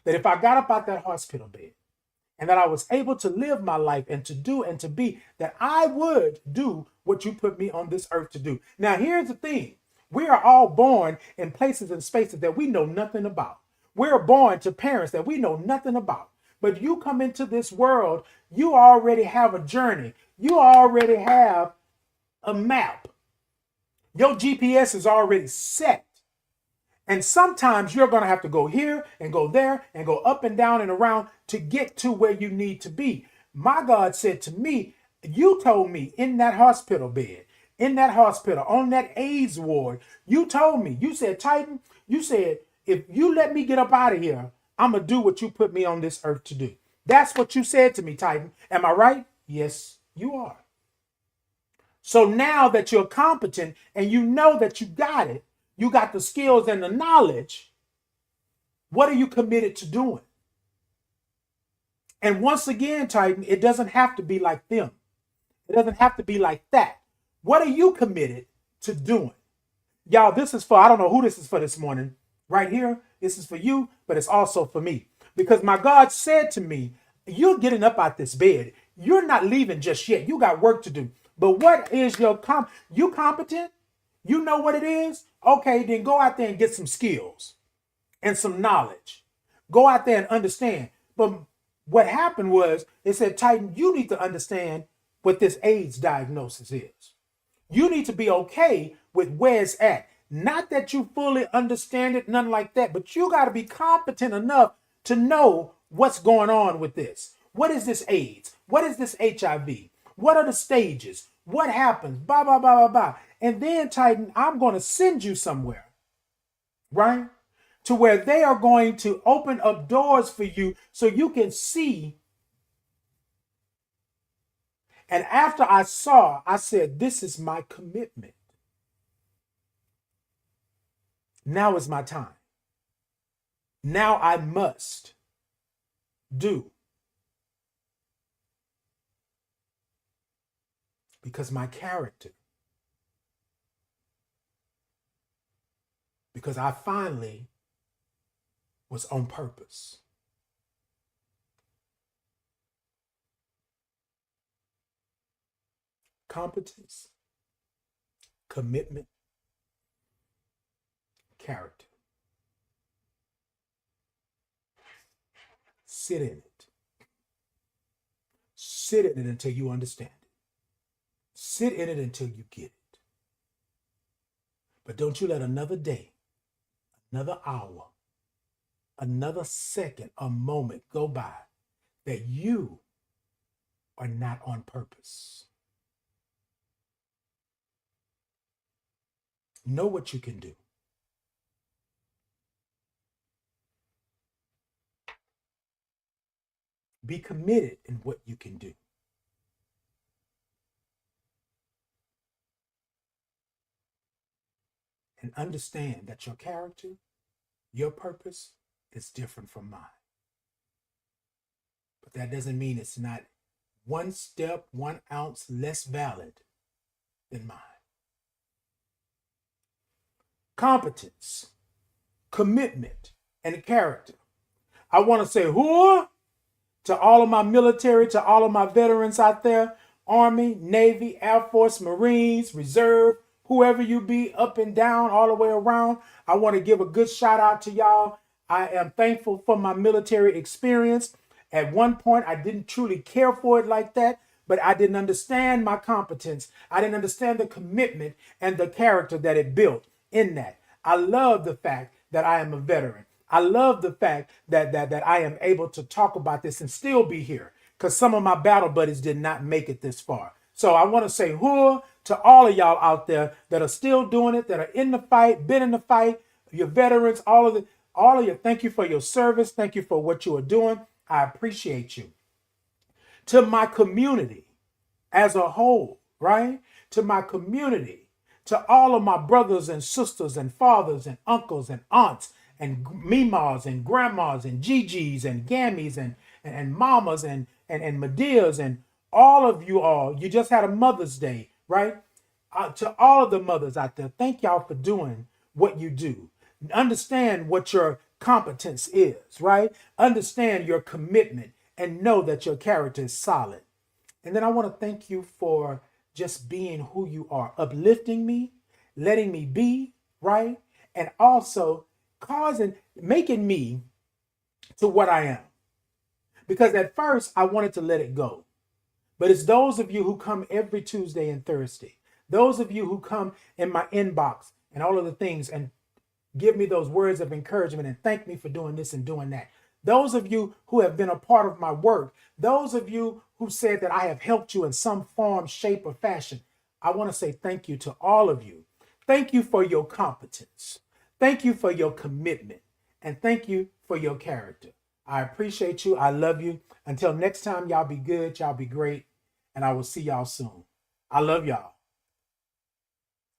A: that if I got up out that hospital bed and that I was able to live my life and to do and to be, that I would do what you put me on this earth to do. Now, here's the thing. We are all born in places and spaces that we know nothing about. We're born to parents that we know nothing about. But you come into this world, you already have a journey. You already have a map. Your GPS is already set. And sometimes you're going to have to go here and go there and go up and down and around to get to where you need to be. My God said to me, you told me in that hospital bed, in that hospital, on that AIDS ward, you told me, you said, Titan, you said, if you let me get up out of here, I'm going to do what you put me on this earth to do. That's what you said to me, Titan. Am I right? Yes, you are. So now that you're competent and you know that you got it, you got the skills and the knowledge, what are you committed to doing? And once again, Titan, it doesn't have to be like them. It doesn't have to be like that. What are you committed to doing? Y'all, this is for, I don't know who this is for this morning. Right here, this is for you, but it's also for me. Because my God said to me, you're getting up out this bed. You're not leaving just yet. You got work to do. But what is your you competent? You know what it is? Okay, then go out there and get some skills and some knowledge. Go out there and understand. But what happened was, it said, Titan, you need to understand what this AIDS diagnosis is. You need to be okay with where it's at. Not that you fully understand it, nothing like that, but you got to be competent enough to know what's going on with this. What is this AIDS? What is this HIV? What are the stages? What happens? Blah, blah, blah, blah, blah. And then, Titan, I'm going to send you somewhere, right? To where they are going to open up doors for you so you can see. And after I saw, I said, this is my commitment. Now is my time. Now I must do. Because my character, because I finally was on purpose. Competence, commitment, character. Sit in it. Sit in it until you understand it. Sit in it until you get it. But don't you let another day, another hour, another second, a moment go by that you are not on purpose. Know what you can do. Be committed in what you can do. And understand that your character, your purpose is different from mine. But that doesn't mean it's not one step, 1 ounce less valid than mine. Competence, commitment, and character. I want to say, whoa, to all of my military, to all of my veterans out there, Army, Navy, Air Force, Marines, Reserve, whoever you be, up and down, all the way around. I want to give a good shout out to y'all. I am thankful for my military experience. At one point, I didn't truly care for it like that, but I didn't understand my competence. I didn't understand the commitment and the character that it built in that. I love the fact that I am a veteran. I love the fact that I am able to talk about this and still be here, because some of my battle buddies did not make it this far. So I want to say whoa to all of y'all out there that are still doing it, that are in the fight, been in the fight, your veterans, all of you. Thank you for your service. Thank you for what you are doing. I appreciate you. To my community as a whole, right? To my community, to all of my brothers and sisters and fathers and uncles and aunts and memas and grandmas and gigi's and gammies and mamas and Medeas and all of you all. You just had a Mother's Day, right? To all of the mothers out there, thank y'all for doing what you do. Understand what your competence is, right? Understand your commitment and know that your character is solid. And then I want to thank you for just being who you are, uplifting me, letting me be, right? And also making me to what I am. Because at first I wanted to let it go. But it's those of you who come every Tuesday and Thursday, those of you who come in my inbox and all of the things and give me those words of encouragement and thank me for doing this and doing that. Those of you who have been a part of my work, those of you who said that I have helped you in some form, shape, or fashion, I want to say thank you to all of you. Thank you for your competence. Thank you for your commitment. And thank you for your character. I appreciate you. I love you. Until next time, y'all be good. Y'all be great. And I will see y'all soon. I love y'all.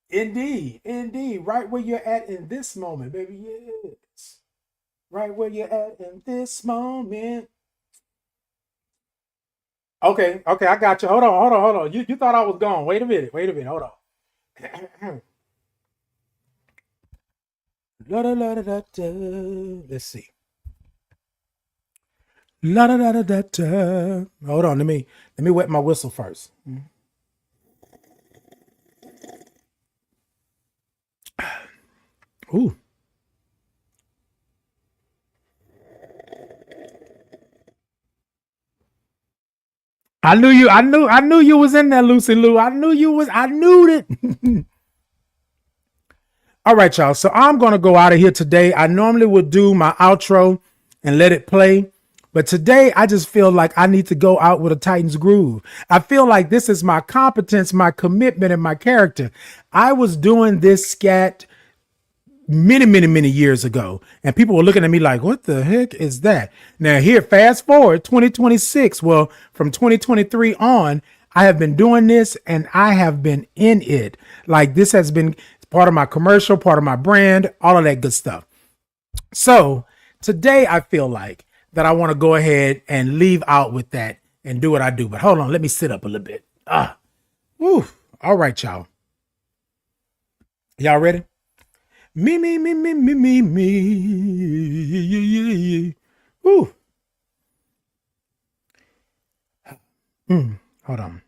A: Indeed. Indeed. Right where you're at in this moment, baby. Yes. Right where you're at in this moment. Okay. Okay. I got you. Hold on. You thought I was gone. Wait a minute. Hold on. Let's see. La da da da da da. Hold on, let me wet my whistle first. Ooh. I knew you was in there, Lucy Lou. I knew it. All right, y'all. So I'm going to go out of here today. I normally would do my outro and let it play. But today I just feel like I need to go out with a Titans groove. I feel like this is my competence, my commitment, and my character. I was doing this scat many years ago, and people were looking at me like, what the heck is that? Now here, fast forward 2026. Well, from 2023 on, I have been doing this and I have been in it. Like this has been part of my commercial, part of my brand, all of that good stuff. So today I feel like that I want to go ahead and leave out with that and do what I do. But hold on, let me sit up a little bit. Woo. All right, y'all. Y'all ready? Me. Woo. Hold on.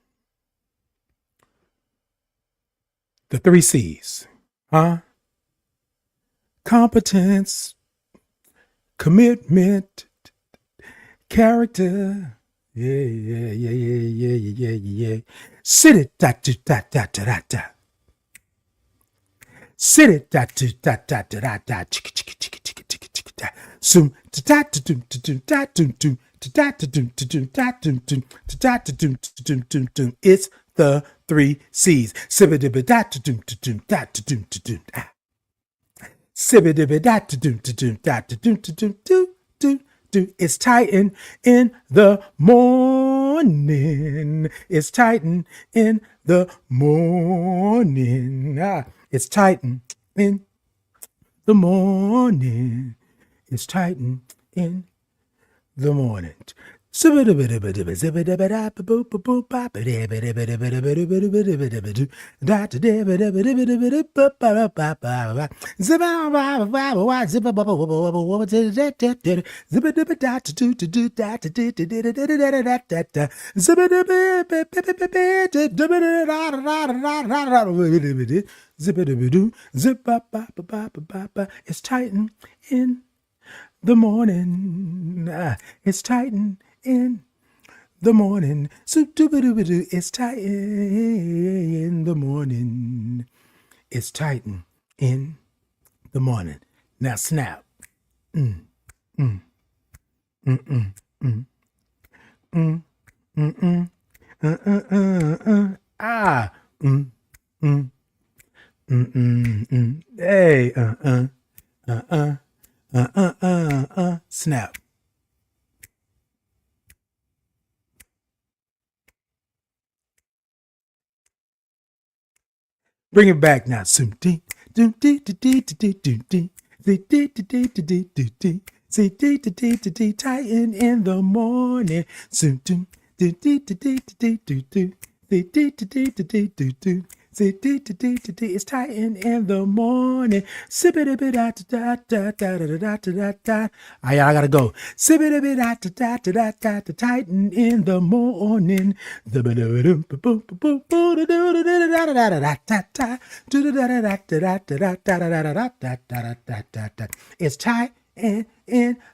A: The 3 C's. Competence, commitment, character. Yeah. Sit it, da. Sit it, da. Zoom, it's the 3 C's. It's Titan in the morning. It's Titan in the morning. It's Titan in the morning. It's Titan in the morning. It's Titan in the morning. It's Titan in the morning. It's Titan in the morning. It's Titan in the morning. Now snap. Hey, snap. Bring it back now. Titan in the morning. It's Titan in the morning. I gotta go. Titan in the morning. It's Titan in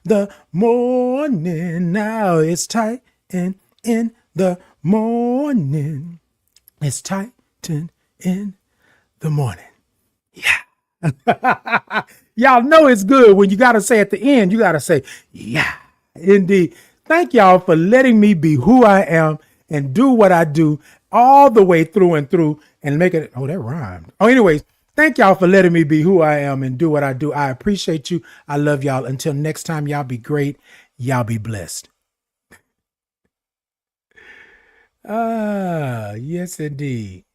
A: the morning. Now it's Titan in the morning. It's Titan in the morning. Yeah. Y'all know it's good when you got to say at the end, you got to say, yeah, indeed. Thank y'all for letting me be who I am and do what I do all the way through and through and make it. Oh, that rhymed. Oh, anyways, thank y'all for letting me be who I am and do what I do. I appreciate you. I love y'all. Until next time, y'all be great. Y'all be blessed. Yes, indeed.